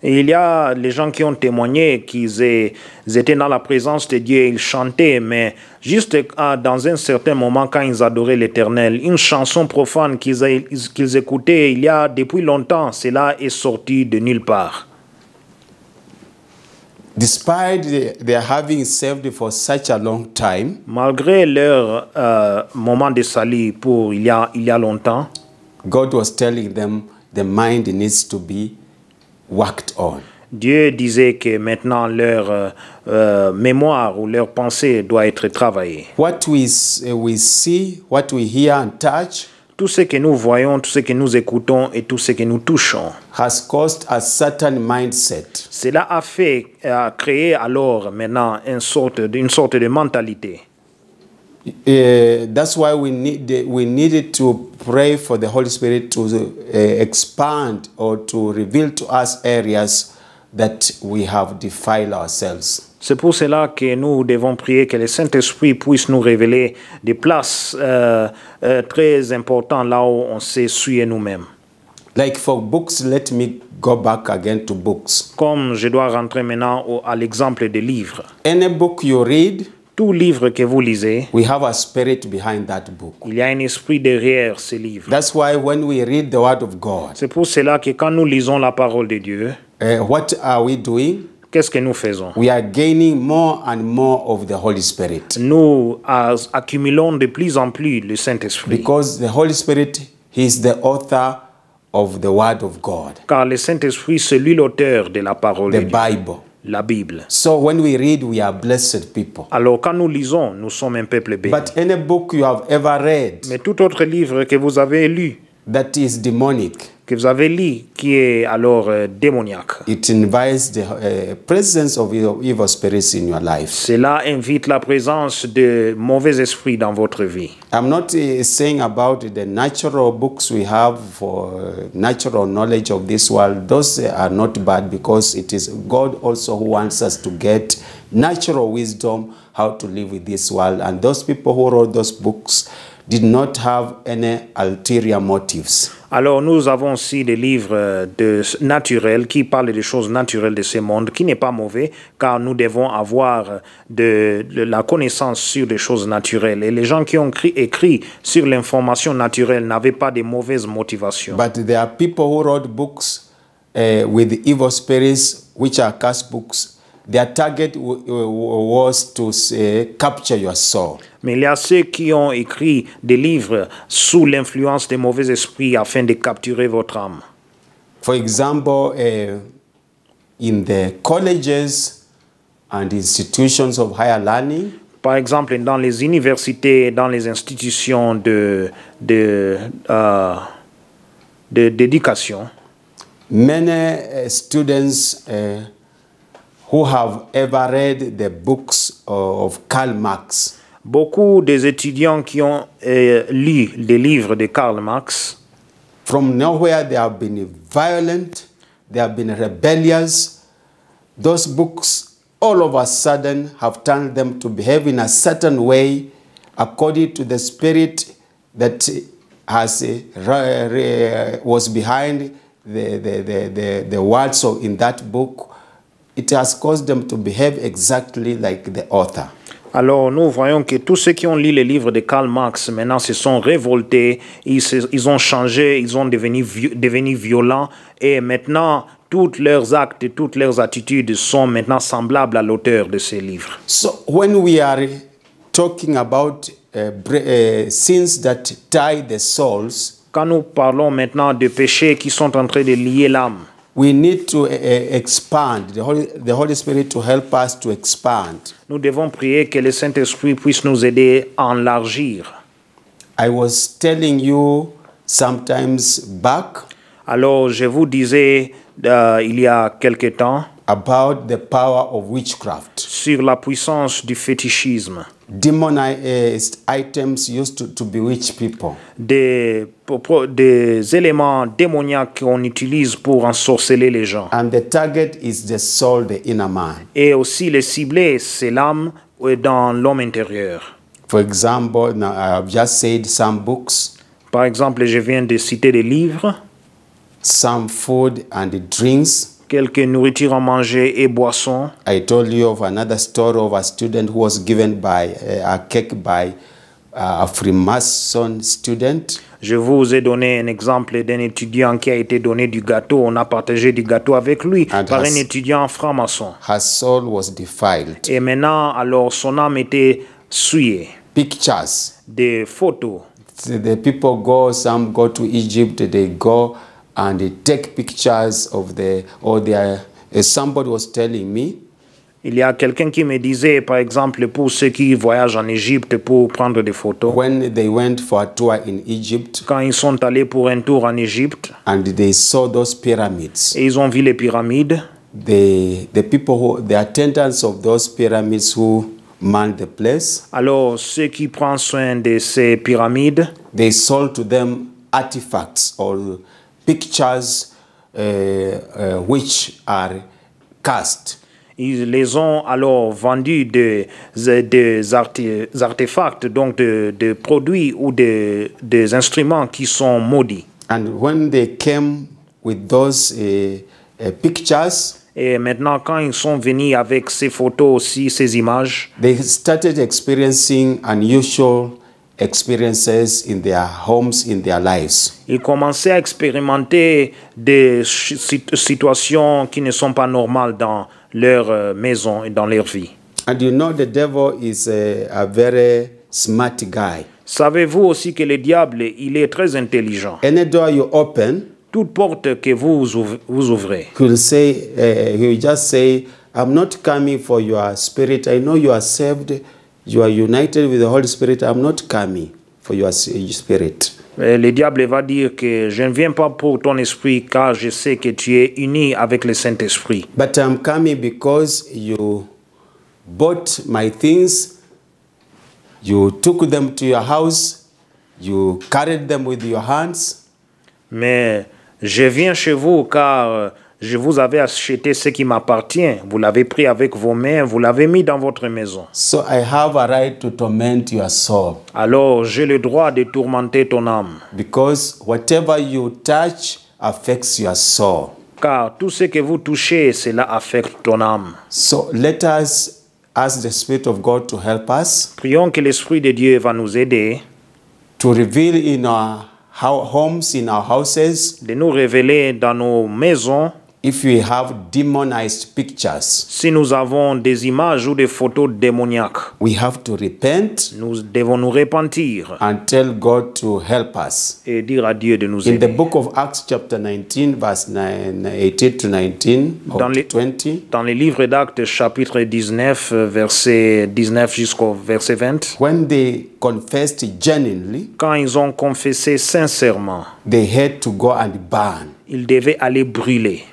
Et il y a les gens qui ont témoigné qu'ils étaient dans la présence de Dieu, ils chantaient, mais juste dans un certain moment, quand ils adoraient l'Éternel, une chanson profane qu'ils écoutaient il y a depuis longtemps, cela est sorti de nulle part. Despite their having saved for such a long time, Malgré leur moment de salut pour il y a longtemps, God was telling them the mind needs to be worked on. Dieu disait que maintenant leur mémoire ou leur pensée doit être travaillée. What we see, what we hear and touch Tout ce que nous voyons, tout ce que nous écoutons et tout ce que nous touchons, has caused a certain mindset. cela a créé alors maintenant une sorte de mentalité. That's why we needed to pray for the Holy Spirit to expand or to reveal to us areas that we have defiled ourselves. C'est pour cela que nous devons prier que le Saint-Esprit puisse nous révéler des places très importantes là où on s'est souillé nous-mêmes. Like for books, let me go back again to books. Comme je dois rentrer maintenant à l'exemple des livres. Any book you read, Tout livre que vous lisez, we have a spirit behind that book. il y a un esprit derrière ces livres. That's why when we read the Word of God, C'est pour cela que quand nous lisons la parole de Dieu, what are we doing? qu'est-ce que nous faisons? We are gaining more and more of the Holy Spirit. Nous accumulons de plus en plus le Saint-Esprit. Because the Holy Spirit, He is the author of the Word of God, Car le Saint-Esprit, c'est lui l'auteur de la parole the de Dieu, Bible. la Bible. So when we read, we are blessed people. Alors quand nous lisons, nous sommes un peuple béni. But any book you have ever read Mais tout autre livre que vous avez lu, that is demonic, que vous avez lu, qui est alors démoniaque, it invites the presence of evil spirits in your life. cela invite la présence de mauvais esprits dans votre vie. I'm not saying about the natural books we have for natural knowledge of this world. Those are not bad because it is God also who wants us to get natural wisdom how to live with this world. And those people who wrote those books did not have any ulterior motives. Alors nous avons aussi des livres naturels qui parlent des choses naturelles de ce monde, qui n'est pas mauvais, car nous devons avoir de la connaissance sur des choses naturelles. Et les gens qui ont écrit sur l'information naturelle n'avaient pas de mauvaises motivations. But there are people who wrote books with evil spirits, which are cursed books. Their target was to capture your soul. Mais il y a ceux qui ont écrit des livres sous l'influence des mauvais esprits afin de capturer votre âme. For example, in the colleges and institutions of higher learning, Par exemple, dans les universités, dans les institutions d'éducation, many students who have ever read the books of Karl Marx, beaucoup des étudiants qui ont lu des livres de Karl Marx, from nowhere they have been violent, they have been rebellious. Those books all of a sudden have turned them to behave in a certain way according to the spirit that was behind the words in that book, it has caused them to behave exactly like the author. Alors nous voyons que tous ceux qui ont lu les livres de Karl Marx maintenant se sont révoltés, ils ont changé, ils ont devenu violents et maintenant tous leurs actes, toutes leurs attitudes sont maintenant semblables à l'auteur de ces livres. So when we are talking about sins that tie the souls, Quand nous parlons maintenant de péchés qui sont en train de lier l'âme, we need to expand, the Holy Spirit to help us to expand. nous devons prier que le Saint-Esprit puisse nous aider à enlargir. I was telling you sometimes back Alors je vous disais il y a quelque temps about the power of witchcraft. sur la puissance du fétichisme, Demonized items used to bewitch people. des éléments démoniaques qu'on utilise pour ensorceler les gens. And the target is the soul, the inner man. Et aussi le ciblé, c'est l'âme dans l'homme intérieur. For example, now I've just said some books, Par exemple, je viens de citer des livres, some food and drinks. quelques nourritures à manger et boissons. I told you of another story of a student who was given a cake by a Freemason student. Je vous ai donné un exemple d'un étudiant qui a été donné du gâteau. On a partagé du gâteau avec lui par un étudiant franc-maçon. Her soul was defiled. Et maintenant, alors, son âme était souillée. Pictures. Des photos. The people some go to Egypt, they go and they take pictures of somebody was telling me, Il y a quelqu'un qui me disait, par exemple, pour ceux qui voyagent en Égypte pour prendre des photos, when they went for a tour in Egypt quand ils sont allés pour un tour en Égypte, and they saw those pyramids, et ils ont vu les pyramides, the attendants of those pyramids who manned the place, alors ceux qui prennent soin de ces pyramides, they sold to them artifacts or pictures which are cast. ils les ont alors vendus des artefacts, donc des produits ou des instruments qui sont maudits. And when they came with those pictures, Et maintenant, quand ils sont venus avec ces photos aussi, ces images, they started experiencing unusual experiences in their homes, in their lives. ils commençaient à expérimenter des situations qui ne sont pas normales dans leur maison et dans leur vie. And you know the devil is a very smart guy. Savez-vous aussi que le diable, il est très intelligent. Any door you open, Toute porte que vous ouvrez, he will just say, I'm not coming for your spirit. I know you are saved. You are united with the Holy Spirit. I'm not coming for your spirit. le diable va dire que je ne viens pas pour ton esprit car je sais que tu es uni avec le Saint-Esprit. But I'm coming because you bought my things. You took them to your house. You carried them with your hands. Mais je viens chez vous car je vous avais acheté ce qui m'appartient. Vous l'avez pris avec vos mains, vous l'avez mis dans votre maison. So I have a right to torment your soul. Alors j'ai le droit de tourmenter ton âme. Because whatever you touch affects your soul. Car tout ce que vous touchez, cela affecte ton âme. So let us ask the Spirit of God to help us Prions que l'Esprit de Dieu va nous aider to reveal in our homes, in our houses, de nous révéler dans nos maisons if we have demonized pictures. si nous avons des images ou des photos démoniaques. We have to repent Nous devons nous repentir and tell God to help us. et dire à Dieu de nous In the aider. book of Acts chapter 19, verse 18 to 19 or Dans to 20, Dans les livres d'Actes, chapitre 19, verset 19 jusqu'au verset 20, when they confessed genuinely, quand ils ont confessé sincèrement, they had to go and burn. ils devaient aller brûler.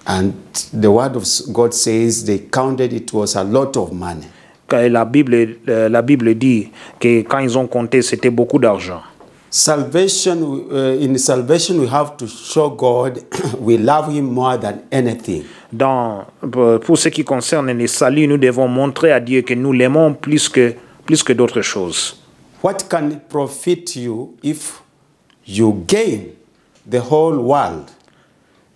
And the word of God says they counted it was a lot of money. Car la Bible dit que quand ils ont compté, c'était beaucoup d'argent. Salvation, in salvation, we have to show God we love Him more than anything. Pour ce qui concerne les saluts, nous devons montrer à Dieu que nous l'aimons plus que d'autres choses. What can it profit you if you gain the whole world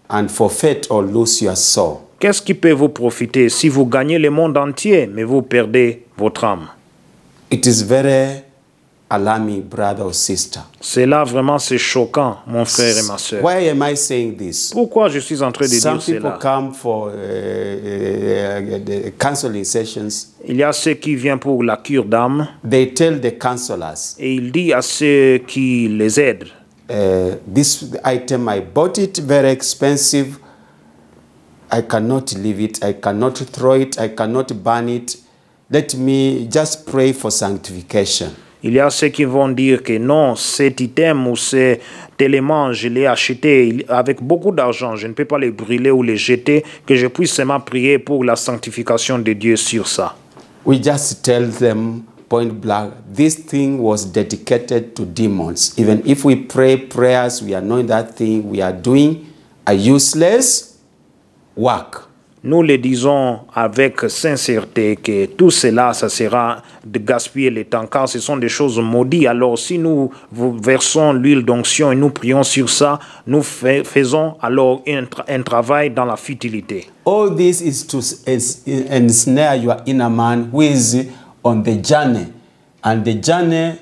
and forfeit or lose your soul? Qu'est-ce qui peut vous profiter si vous gagnez le monde entier, mais vous perdez votre âme? It is very alarming, brother or sister. C'est là vraiment c'est choquant, mon frère et ma sœur. Why am I saying this? Pourquoi je suis en train de Some dire people cela? come for the counseling sessions. Il y a ceux qui viennent pour la cure d'âme They tell the counselors, et il dit à ceux qui les aident, this item, I bought it very expensive. I cannot leave it. I cannot throw it. I cannot burn it. Let me just pray for sanctification. il y a ceux qui vont dire que non, cet item ou cet élément, je l'ai acheté avec beaucoup d'argent, je ne peux pas le brûler ou le jeter, que je puisse seulement prier pour la sanctification de Dieu sur ça. We just tell them point blank, this thing was dedicated to demons. Even if we pray prayers, we are knowing that thing we are doing a useless work. Nous le disons avec sincérité que tout cela, ça sera de gaspiller le temps, car ce sont des choses maudites. Alors si nous versons l'huile d'onction et nous prions sur ça, nous faisons alors un travail dans la futilité. All this is to ensnare your inner man who is on the journey. And the journey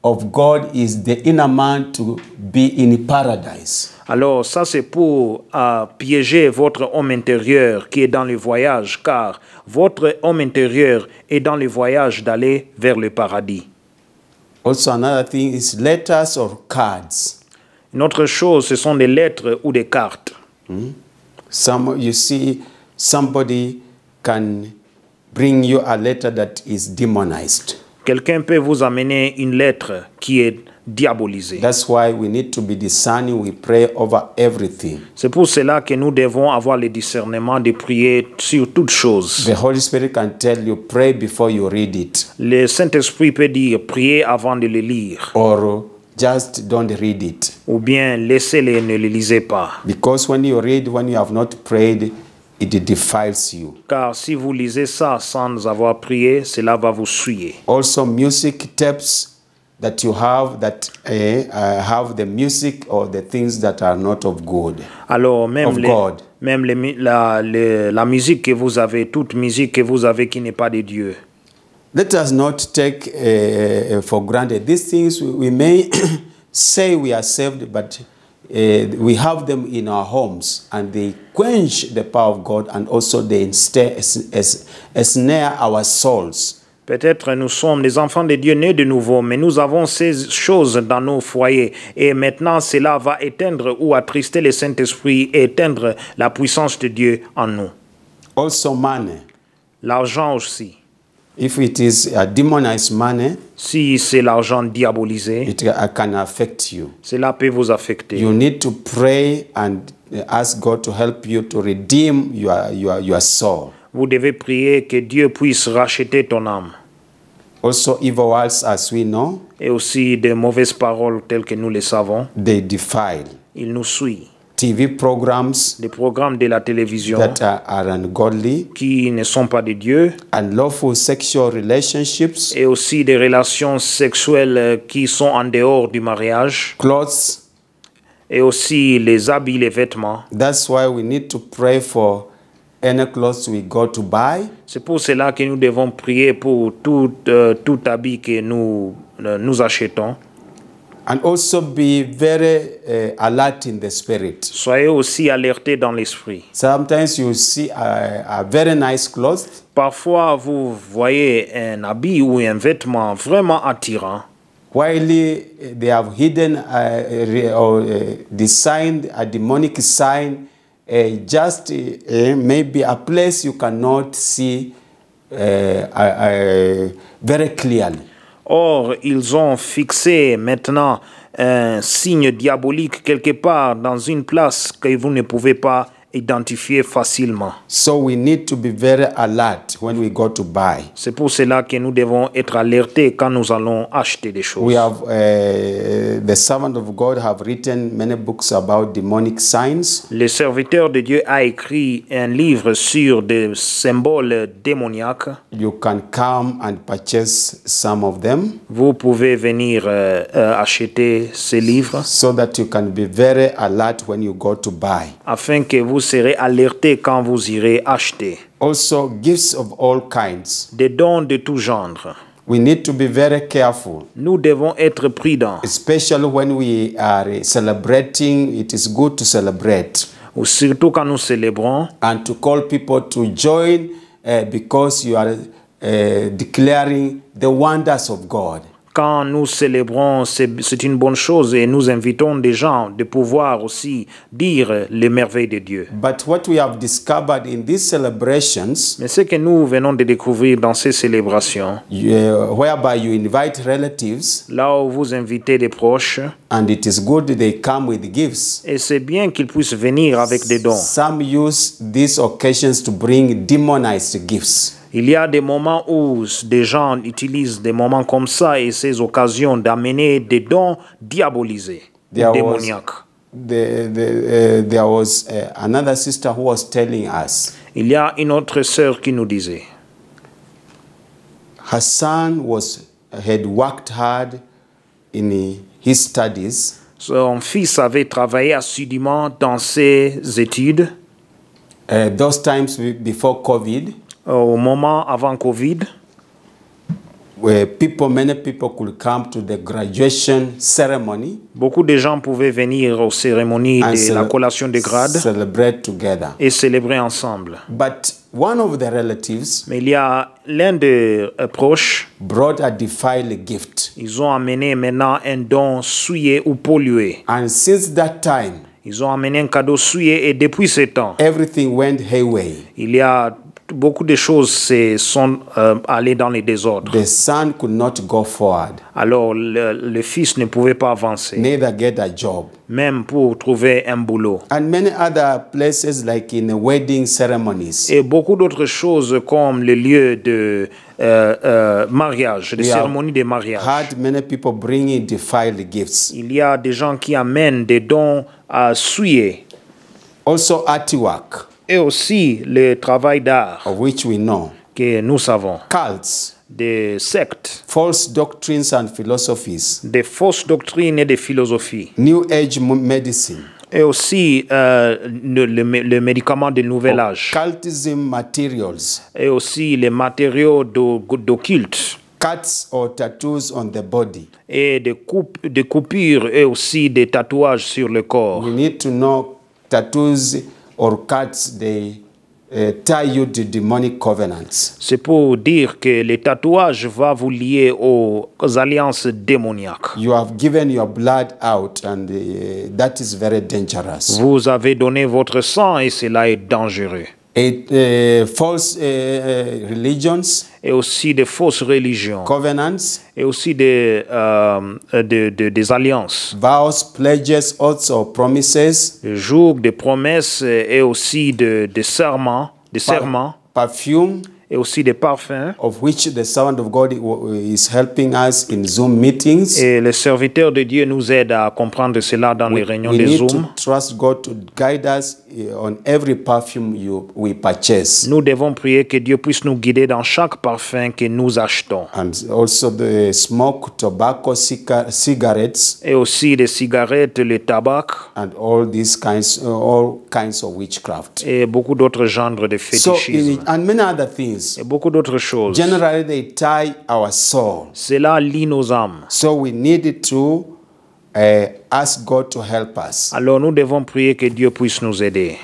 of God is the inner man to be in paradise. Alors ça c'est pour piéger votre homme intérieur qui est dans le voyage, car votre homme intérieur est dans le voyage d'aller vers le paradis. Also another thing is letters or cards. Une autre chose, ce sont des lettres ou des cartes. You see, somebody can bring you a letter that is demonized. Quelqu'un peut vous amener une lettre qui est diabolisée. That's why we need to be discerning. We pray over everything. C'est pour cela que nous devons avoir le discernement de prier sur toutes choses. The Holy Spirit can tell you, pray before you read it. Le Saint-Esprit peut dire prier avant de le lire. Or just don't read it. Ou bien laissez-le, ne le lisez pas. Because when you read, when you have not prayed, it defiles you. Car si vous lisez ça sans avoir prié, cela va vous souiller. Also, music tapes that you have that have the music or the things that are not of good. Alors même, of God. Même la musique que vous avez, toute musique que vous avez qui n'est pas de Dieu. Let us not take for granted these things. We may say we are saved, but we have them in our homes, and they quench the power of God, and also they ensnare our souls. Peut-être nous sommes des enfants de Dieu nés de nouveau, mais nous avons ces choses dans nos foyers. Et maintenant, cela va éteindre ou attrister le Saint-Esprit et éteindre la puissance de Dieu en nous. Also money. L'argent aussi. If it is a demonized money, si c'est l'argent diabolisé, it can affect you. Cela peut vous affecter. You need to pray and ask God to help you to redeem your soul. Vous devez prier que Dieu puisse racheter ton âme. Also, evil words, as we know, et aussi de mauvaises paroles telles que nous les savons, they defile. Ils nous suivent. TV programs, des programmes de la télévision that are ungodly, qui ne sont pas de Dieu, unlawful sexual relationships, et aussi des relations sexuelles qui sont en dehors du mariage, clothes, et aussi les habits, les vêtements. That's why we need to pray for any clothes we go to buy. C'est pour cela que nous devons prier pour tout habit que nous achetons. And also be very alert in the spirit. Soyez aussi alertés dans l'esprit. Sometimes you see a very nice clothes. Parfois, vous voyez un habit ou un vêtement vraiment attirant. While they have hidden or designed a demonic sign, just maybe a place you cannot see very clearly. Or, ils ont fixé maintenant un signe diabolique quelque part dans une place que vous ne pouvez pas identifier facilement. So we need to be very alert when we go to buy. C'est pour cela que nous devons être alertés quand nous allons acheter des choses. We have the servant of God have written many books about demonic signs. Le serviteur de Dieu a écrit un livre sur des symboles démoniaques. You can come and purchase some of them Vous pouvez venir acheter ces livres so that you can be very alert when you go to buy. afin que vous serez alertés quand vous irez acheter. Also, gifts of all kinds. Des dons de tout genre. We need to be very careful, Nous devons être prudents, especially when we are celebrating. It is good to celebrate ou surtout quand nous célébrons, and to call people to join because you are declaring the wonders of God. quand nous célébrons, c'est une bonne chose et nous invitons des gens de pouvoir aussi dire les merveilles de Dieu. But what we have discovered in these celebrations, Mais ce que nous venons de découvrir dans ces célébrations, whereby you invite relatives, là où vous invitez des proches, and it is good they come with gifts. et c'est bien qu'ils puissent venir avec des dons. Some use these occasions to bring demonized gifts. Il y a des moments où des gens utilisent des moments comme ça et ces occasions d'amener des dons diabolisés, démoniaques. There was another sister who was telling us Il y a une autre sœur qui nous disait, her son had worked hard in his studies, son fils avait travaillé assidûment dans ses études those times before COVID, au moment avant Covid, where many people could come to the graduation ceremony beaucoup de gens pouvaient venir aux cérémonies de la collation de grade celebrate together. et célébrer ensemble. But one of the relatives Mais il y a l'un des proches, brought a defiled gift. ils ont amené maintenant un don souillé ou pollué. And since that time, Ils ont amené un cadeau souillé et depuis ce temps, everything went hayway. il y a beaucoup de choses sont allées dans les désordres. The son could not go forward, Alors le fils ne pouvait pas avancer, neither get a job. même pour trouver un boulot. And many other places like in wedding ceremonies. Et beaucoup d'autres choses comme les lieux de mariage, des cérémonies de mariage. Had many people bringing defiled gifts. Il y a des gens qui amènent des dons souillés. Also artwork, Et aussi le travail d'art of which we know. que nous savons. Cults, Des sectes, false doctrines and philosophies. des fausses doctrines et des philosophies. New age medicine. Et aussi le médicament de nouvel âge. Cultism materials. Et aussi les matériaux d'occulte. Cuts or tattoos on the body. Et des coupures et aussi des tatouages sur le corps. We need to know tattoos or cuts, they tie you to demonic covenants. C'est pour dire que les tatouages vont vous lier aux alliances démoniaques. You have given your blood out and that is very dangerous. Vous avez donné votre sang et cela est dangereux. False religions, Et aussi des fausses religions. covenants, Et aussi des alliances. vows, pledges, oaths or promises, Des jours, des promesses et aussi des serments. Des serments. perfume, Et aussi des parfums. of which the servant of God is helping us in Zoom meetings. Et le serviteur de Dieu nous aide à comprendre cela dans les réunions We de need Zoom. to trust God to guide us on every perfume we purchase. Nous devons prier que Dieu puisse nous guider dans chaque parfum que nous achetons. And also the smoke, tobacco, cigarettes, Et aussi les cigarettes, le tabac and all kinds of witchcraft. et beaucoup d'autres genres de So, fétichisme. and many other things. Et beaucoup d'autres choses. Generally, they tie our soul. Cela lie nos âmes. So we need to ask God to help us. Alors nous devons prier que Dieu puisse nous aider.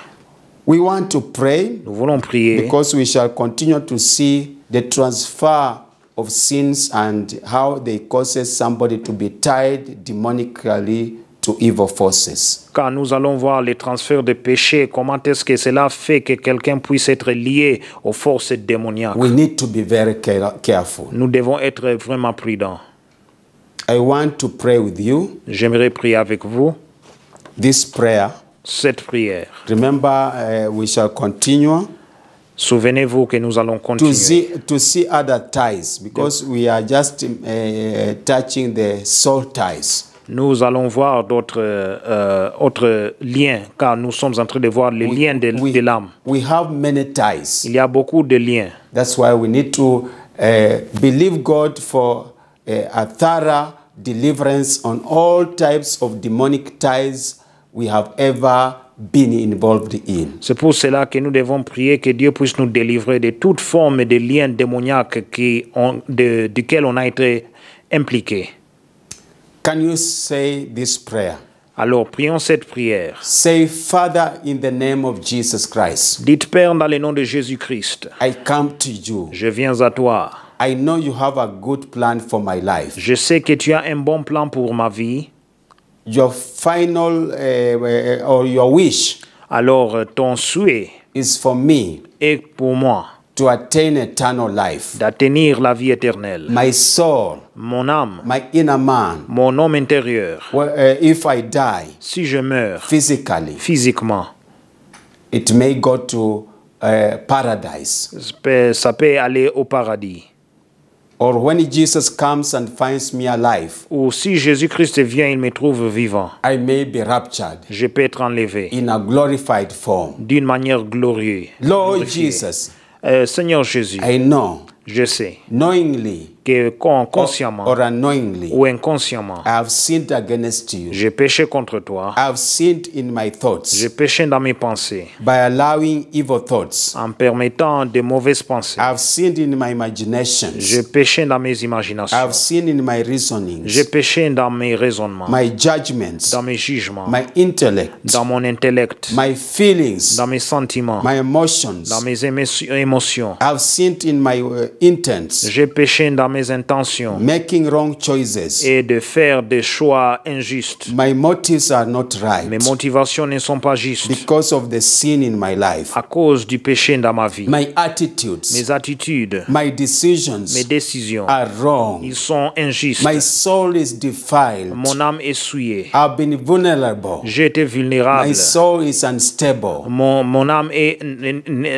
We want to pray Nous voulons prier because we shall continue to see the transfer of sins and how they causes somebody to be tied demonically to evil forces. car nous allons voir les transferts de péché, comment est-ce que cela fait que quelqu'un puisse être lié aux forces démoniaques. We need to be very careful. Nous devons être vraiment prudents. I want to pray with you J'aimerais prier avec vous. this prayer cette prière. Remember, we shall continue Souvenez-vous que nous allons continuer. to see other ties, because we are just touching the soul ties. Nous allons voir d'autres liens, car nous sommes en train de voir les liens de l'âme. We have many ties. Il y a beaucoup de liens. That's why we need to believe God for a thorough deliverance on all types of demonic ties we have ever been involved in. C'est pour cela que nous devons prier que Dieu puisse nous délivrer de toute forme de liens démoniaques duquel on a été impliqué. Can you say this prayer? Alors, prions cette prière. Say, Father, in the name of Jesus Christ, Dites, Père, dans le nom de Jésus-Christ, I come to you. je viens à toi. I know you have a good plan for my life. Je sais que tu as un bon plan pour ma vie. Your final or your wish Alors, ton souhait is for me est pour moi to attain eternal life. d'atteindre la vie éternelle. My soul, Mon âme, my inner man, mon homme intérieur, if I die si je meurs physically, physiquement, it may go to paradise. ça peut aller au paradis. Or when Jesus comes and finds me alive, Ou si Jésus-Christ vient, il me trouve vivant. I may be raptured Je peux être enlevé in a glorified form. d'une manière glorieuse. Lord Glorifiée. Jesus, Seigneur Jésus, I know, je sais knowingly que consciemment or unknowingly, ou inconsciemment, I have sinned against you. j'ai péché contre toi. I have sinned in my thoughts J'ai péché dans mes pensées by allowing evil thoughts. en permettant de mauvaises pensées. I have sinned in my imaginations. J'ai péché dans mes I imaginations. have sinned in my J'ai reasonings, péché dans mes raisonnements, my judgments, dans mes jugements, my intellect, dans mon intellect, my feelings, dans mes sentiments, my emotions. dans mes émotions. I have sinned in my intents, J'ai péché dans mes intentions making wrong choices. et de faire des choix injustes. My motives are not right Mes motivations ne sont pas justes because of the sin in my life. à cause du péché dans ma vie. My attitudes, Mes attitudes, my decisions mes décisions, are wrong. ils sont injustes. My soul is defiled. Mon âme est souillée. I've been vulnerable. J'ai été vulnérable. My soul is unstable. Mon âme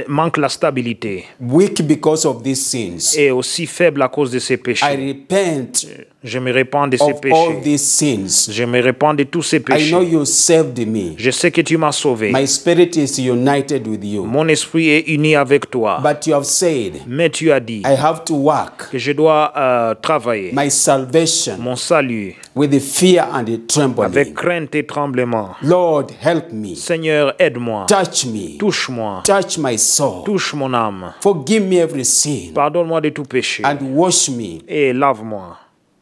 manque la stabilité Weak because of these sins. et aussi faible à cause de ces I péchés. repent Je me répands de ces of all péchés. these sins. Je me répands de tous ces I know péchés. you saved me. Je sais que tu m'as sauvé. My spirit is united with you. Mon esprit est uni avec toi. But you have said, Mais tu as dit I have to work que je dois travailler my salvation mon salut with the fear and the avec trembling. crainte et tremblement. Lord, help me. Seigneur, aide-moi. Touch me. Touche-moi. Touch my soul. Touche mon âme. Forgive me every sin Pardonne-moi de tout péché. and wash me Et lave-moi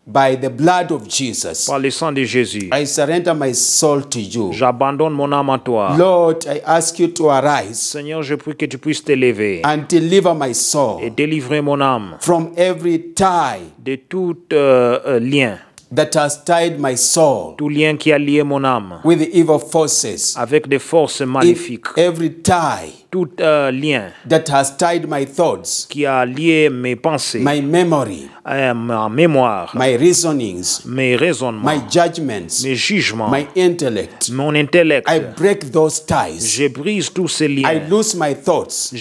by the blood of Jesus. par le sang de Jésus. I surrender my soul to you. J'abandonne mon âme à toi. Lord, I ask you to arise Seigneur, je prie que tu puisses t'élever and deliver my et soul délivrer mon âme from every tie de tout lien, that has tied my soul tout lien qui a lié mon âme with the evil forces. avec des forces maléfiques, Every tie tout lien that has tied my thoughts, qui a lié mes pensées, my memory, ma mémoire, my reasonings, mes raisonnements, my judgments, mes jugements, my intellect. mon intellect. I break those ties. Je brise tous ces liens. I lose my thoughts,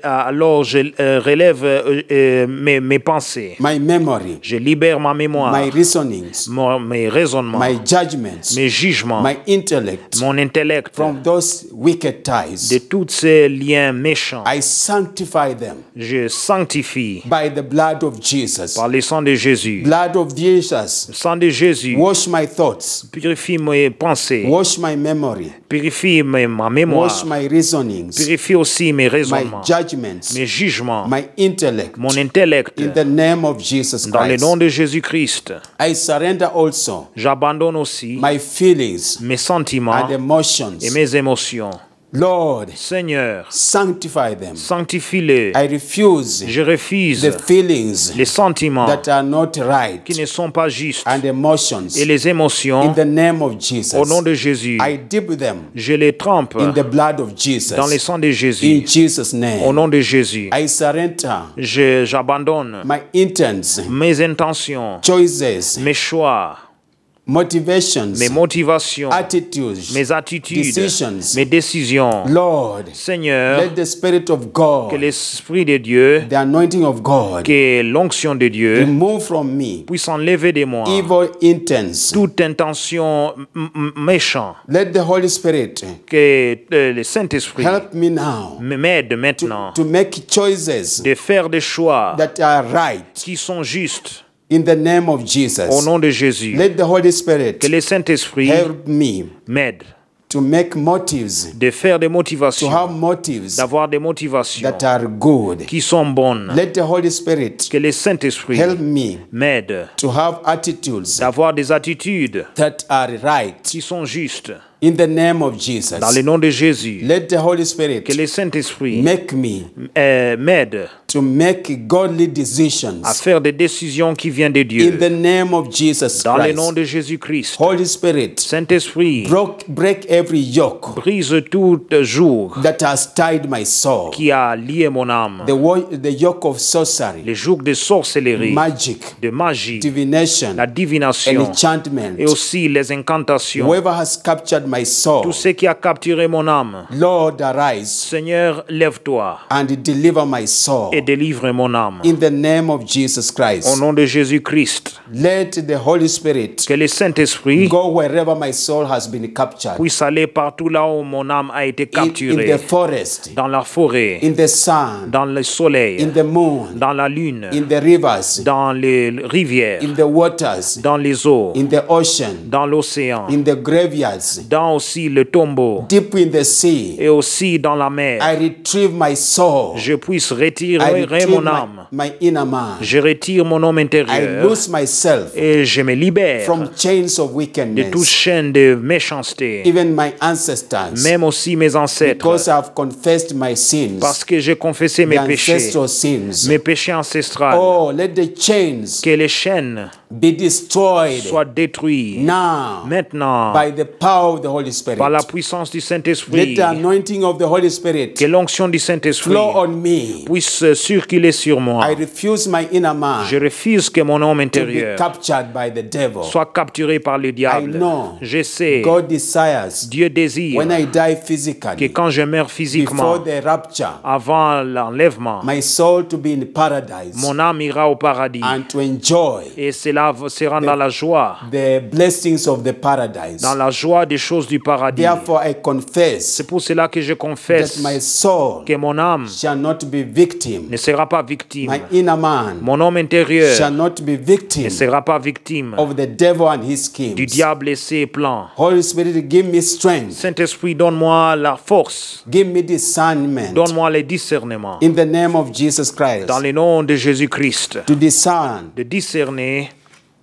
Alors je relève mes pensées. my memory, Je libère ma mémoire, my reasonings, mes raisonnements, my judgments, mes jugements, my intellect mon intellect, from those wicked de ties. tous ces liens méchants. I sanctify them Je sanctifie by the blood of Jesus. par le sang de Jésus. Blood of Jesus. Le sang de Jésus Wash my thoughts. purifie mes pensées, Wash my memory. purifie ma mémoire, Wash my reasonings. purifie aussi mes My raisonnements, judgments. mes jugements, My intellect. mon intellect. In the name of Jesus Dans le Christ. nom de Jésus-Christ, I surrender also j'abandonne aussi my feelings mes sentiments and emotions. et mes émotions. Lord, Seigneur, sanctify them. sanctifie-les. I refuse Je refuse the feelings les sentiments that are not right qui ne sont pas justes and emotions. et les In émotions. the name of Jesus. Au nom de Jésus, I dip them je les trempe in the blood of Jesus. dans le sang de In Jésus. Jesus' Au name. nom de Jésus, I surrender j'abandonne my intents, mes intentions, choices, mes choix, motivations, mes motivations, attitudes, mes attitudes, decisions. mes décisions. Lord, Seigneur, let the Spirit of que God, l'Esprit de Dieu, the anointing of God, que l'onction de Dieu remove from me puisse enlever de moi evil intents. toute intention méchante. Let the Holy Spirit Que le Saint-Esprit help me now m'aide maintenant to make choices de faire des choix that are right qui sont justes in the name of au Jesus. nom de Jésus. Let the Holy Spirit Que le Saint-Esprit help me m'aide to make motives, de faire des to motivations, have motives d'avoir des motivations that are good. qui sont bonnes. Let the Holy Spirit Que le Saint-Esprit help me m'aide to have attitudes d'avoir des attitudes that are right qui sont justes in the name of Jesus. dans le nom de Jésus. Let the Holy Spirit Que le Saint-Esprit make me m'aide to make godly à decisions faire des décisions qui viennent de in Dieu. the name of Jesus Dans le nom Christ. de Jésus-Christ. Holy Spirit, Saint-Esprit, break every yoke brise tout joug that has tied my soul. qui a lié mon âme. The yoke of sorcery, Les jougs de sorcellerie, magic, de magie, divination, la divination enchantment. et aussi les incantations. Whoever has captured my soul, Tout ce qui a capturé mon âme. Lord, arise Seigneur, lève-toi and deliver my soul et délivre mon âme. in the name of Jesus Au Christ. nom de Jésus-Christ, Let the Holy Spirit que le Saint-Esprit go wherever my soul has been captured. puisse aller partout là où mon âme a été In capturée. the forest, Dans la forêt, in the sun, dans le soleil, in the moon, dans la lune, in the rivers, dans les rivières, in the waters, dans les eaux, in the ocean, dans l'océan, in the graveyards, dans aussi le tombeau deep in the sea. et aussi dans la mer. I retrieve my soul. Je puisse I retirer retrieve mon âme. my inner man. Je retire mon homme I intérieur lose myself et je me libère from chains of de toute wickedness. chaîne de méchanceté. Even my ancestors, Même aussi mes ancêtres, because I've confessed my sins, parce que j'ai confessé the mes péchés, ancestral sins. mes péchés ancestrales. Oh, let the chains Que les chaînes be destroyed soient détruites now maintenant by the power of the Holy Spirit. par la puissance du Let Saint-Esprit. the anointing of the Holy Spirit Que l'onction du Saint-Esprit flow on me. puisse circuler sur moi. I refuse my inner man Je refuse que mon homme to be intérieur captured by the devil. soit capturé par le I diable. know Je sais, God desires Dieu désire when I die que physically, quand je meurs before physiquement, the rapture, avant l'enlèvement, my soul to be in paradise mon âme ira au paradis. and to enjoy Et cela sera dans la joie, the blessings of the paradise. dans la joie des choses du paradis. Therefore, I confess C'est pour cela que je that confesse my soul que mon âme shall not be victim. ne sera pas victime. My inner man Mon homme intérieur shall not be ne victim sera pas victime of the devil and his du schemes. diable et ses plans. Holy Spirit, give me strength. Saint-Esprit, donne-moi la force, Give me discernment donne-moi le discernement. in the name of Jesus Christ Dans le nom de Jésus-Christ, to discern de discerner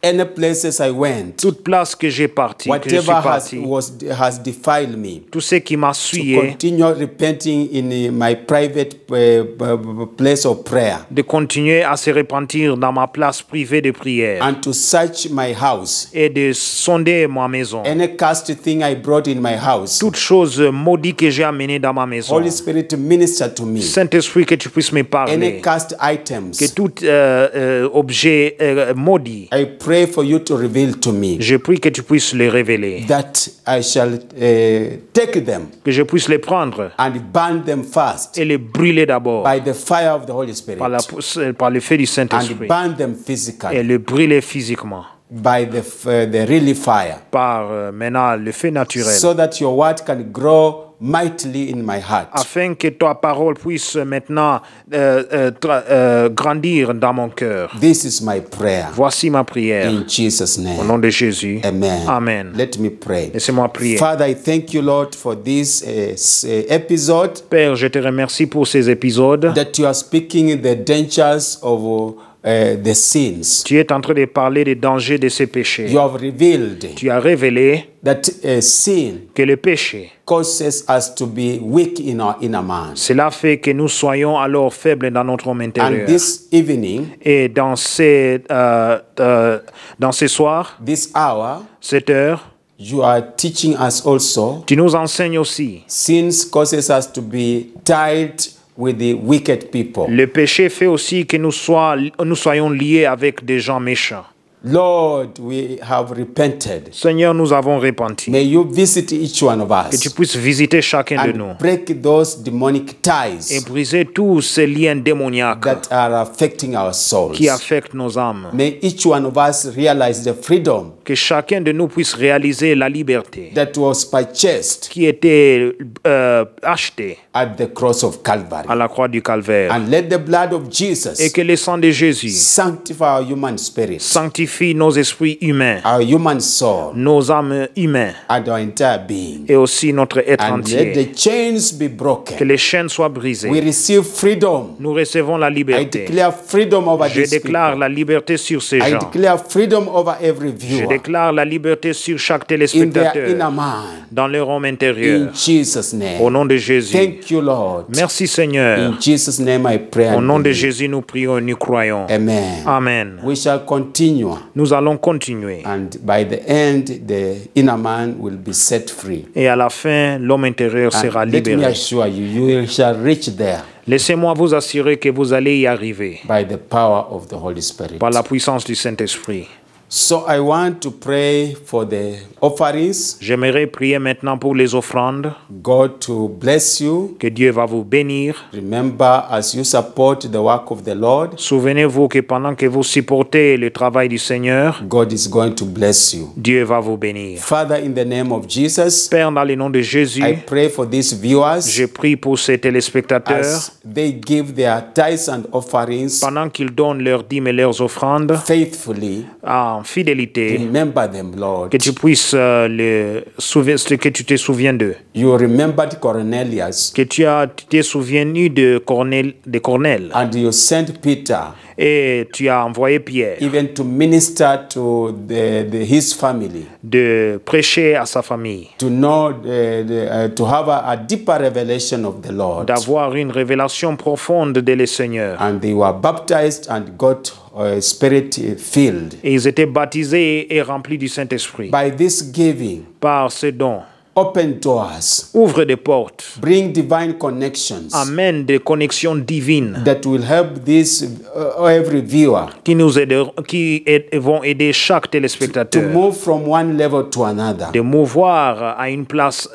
any places I went, toute place que j'ai parti, que je suis whatever parti, has defiled me, tout ce qui m'a to souillé, continue repenting in my private place of prayer, de continuer à se repentir dans ma place privée de prière and to search my house. et de sonder ma maison. Any cast thing I brought in my house, Toute chose maudite que j'ai amenée dans ma maison. Holy Spirit, minister to me. Saint-Esprit, que tu puisses me Any parler. cast items, Que tout objet maudit, I pray for you to reveal to me, je prie que tu puisses les révéler. that I shall take them Que je puisse les prendre and burn them fast et les brûler d'abord by the fire of the Holy Spirit, par le feu du and Saint-Esprit. burn them Et physically les brûler physiquement by the really fire, par maintenant le feu naturel. so that your word can grow mightily in my heart. Afin que ta parole puisse maintenant grandir dans mon cœur. This is my prayer Voici ma prière. in Jesus' Au name. nom de Jésus. Amen. Amen. Let me pray. Laissez-moi prier. Father, I thank you, Lord, for this episode Père, je te remercie pour ces épisodes. that you are speaking the dangers of the sins. Tu es en train de parler des dangers de ces péchés. You have revealed Tu as révélé that sin que le péché, causes us to be weak in our inner man. cela fait que nous soyons alors faibles dans notre homme And intérieur. this evening, Et dans ces soirs, this hour, cette heure, you are teaching us also tu nous enseignes aussi. sins causes us to be tied with the wicked people. Le péché fait aussi que nous soyons liés avec des gens méchants. Lord, we have repented. Seigneur, nous avons repenti. May you visit each one of Que tu us puisses visiter chacun de nous and break those demonic et ties briser tous ces liens démoniaques that are affecting our souls. qui affectent nos âmes. May each one of us realize the freedom Que chacun de nous puisse réaliser la liberté that was purchased qui était achetée at the cross of Calvary. à la croix du Calvaire. And let the blood of Et Jesus que le sang de Jésus sanctify our human spirit, sanctifie nos esprits humains, our human soul, nos âmes humaines and our entire being. et aussi notre être And let entier. the chains be Que broken. les chaînes soient brisées. We receive freedom. Nous recevons la I liberté. declare freedom over Je these déclare people. la liberté sur ces I gens. declare freedom over every Je viewer déclare la liberté sur chaque in their téléspectateur inner mind. dans leur homme In intérieur. Jesus' Au name. nom de Jésus. Thank you, Lord. Merci Seigneur. In Jesus' name I pray. Au and nom de believe. Jésus, nous prions et nous croyons. Amen. Amen. We shall continue. Nous allons continuer. And by the end, the inner man will be set free. Et à la fin, l'homme intérieur sera And let me libéré. assure you, you shall reach there Laissez-moi vous assurer que vous allez y arriver by the power of the Holy Spirit. par la puissance du Saint-Esprit. So I want to pray for the offerings. J'aimerais prier maintenant pour les offrandes. God to bless you. Que Dieu va vous bénir. Remember, as you support the work of the Lord, Souvenez-vous que pendant que vous supportez le travail du Seigneur, God is going to bless you. Dieu va vous bénir. Father, in the name of Jesus, Père, dans le nom de Jésus, I pray for these viewers je prie pour ces téléspectateurs. as they give their tithes and offerings Pendant qu'ils donnent leurs dîmes et leurs offrandes faithfully. en fidélité, Remember them, Lord. que tu puisses que tu te souviens d'eux. You remembered Cornelius Que tu t'es souvenu de Cornel and you sent Peter et tu as envoyé Pierre even to minister to his family, de prêcher à sa famille, to know, to have a deeper revelation of the Lord. d'avoir une révélation profonde de le Seigneur. And they were baptized and got spirit filled. Et ils étaient baptisés et remplis du Saint-Esprit. By this giving, Par ce don, open doors, ouvre des portes, bring divine connections amène des connexions divines that will help this every viewer vont aider chaque to téléspectateur move from one level to another de mouvoir à une place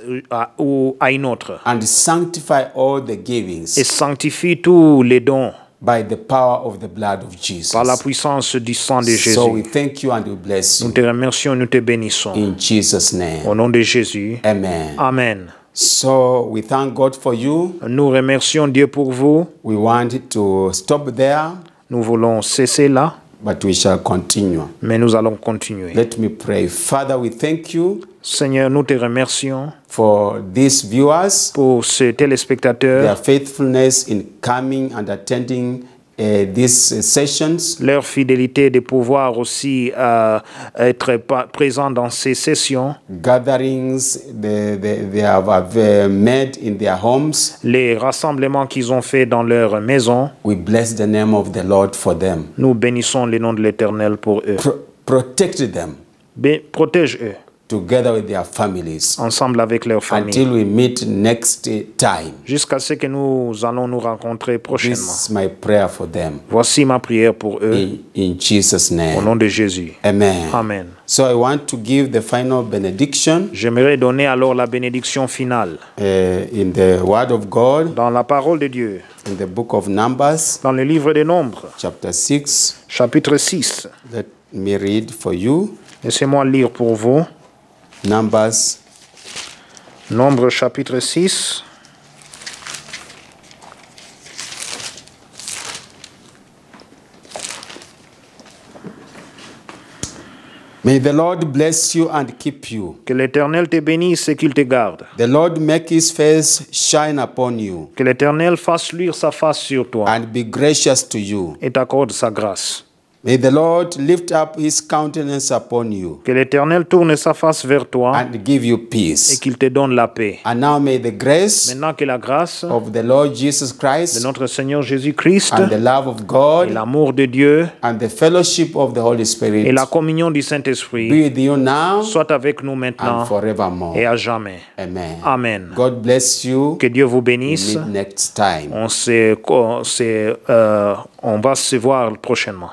ou à une autre and sanctify all the et givings sanctifie tous les dons by the power of the blood of Jesus. par la puissance du sang de Jésus. So we thank you and we bless Nous you te remercions, nous te bénissons. in Jesus' Au name. nom de Jésus. Amen. Amen. So we thank God for you. Nous remercions Dieu pour vous. We want to stop there, Nous voulons cesser là, but we shall continue. mais nous allons continuer. Let me pray. Father, we thank you Seigneur, nous te remercions for these viewers, pour ces téléspectateurs, their faithfulness in coming and attending these sessions. leur fidélité de pouvoir aussi être présent dans ces sessions, Gatherings they have made in their homes. les rassemblements qu'ils ont faits dans leur maison. We bless the name of the Lord for them. Nous bénissons le nom de l'Éternel pour eux. Protect them Protège-eux together with their families ensemble avec leur famille until we meet next time. jusqu'à ce que nous allons nous rencontrer prochainement. This is my prayer for them. Voici ma prière pour eux In Jesus' au name. nom de Jésus. Amen. Amen. So I want to give the final benediction J'aimerais donner alors la bénédiction finale in the Word of God, dans la parole de Dieu, in the book of Numbers, dans le livre des Nombres, chapter 6. chapitre 6. Let me read for you. Laissez-moi lire pour vous. Numbers Nombre chapitre 6. May the Lord bless you and keep you. Que l'Éternel te bénisse et qu'il te garde. The Lord make his face shine upon you Que l'Éternel fasse luire sa face sur toi and be gracious to you. et t'accorde sa grâce. May the Lord lift up his countenance upon you Que l'Éternel tourne sa face vers toi and give you et peace. qu'il te donne la paix. And now may the grace Maintenant que la grâce of the Lord Jesus de Christ notre Seigneur Jésus-Christ and the love of et God l'amour de Dieu and the fellowship of the Holy et Spirit la communion du be Saint-Esprit with you now soient avec nous and maintenant forevermore. et à jamais. Amen. Amen. God bless you. Que Dieu vous We bénisse. meet next time. On va se voir prochainement.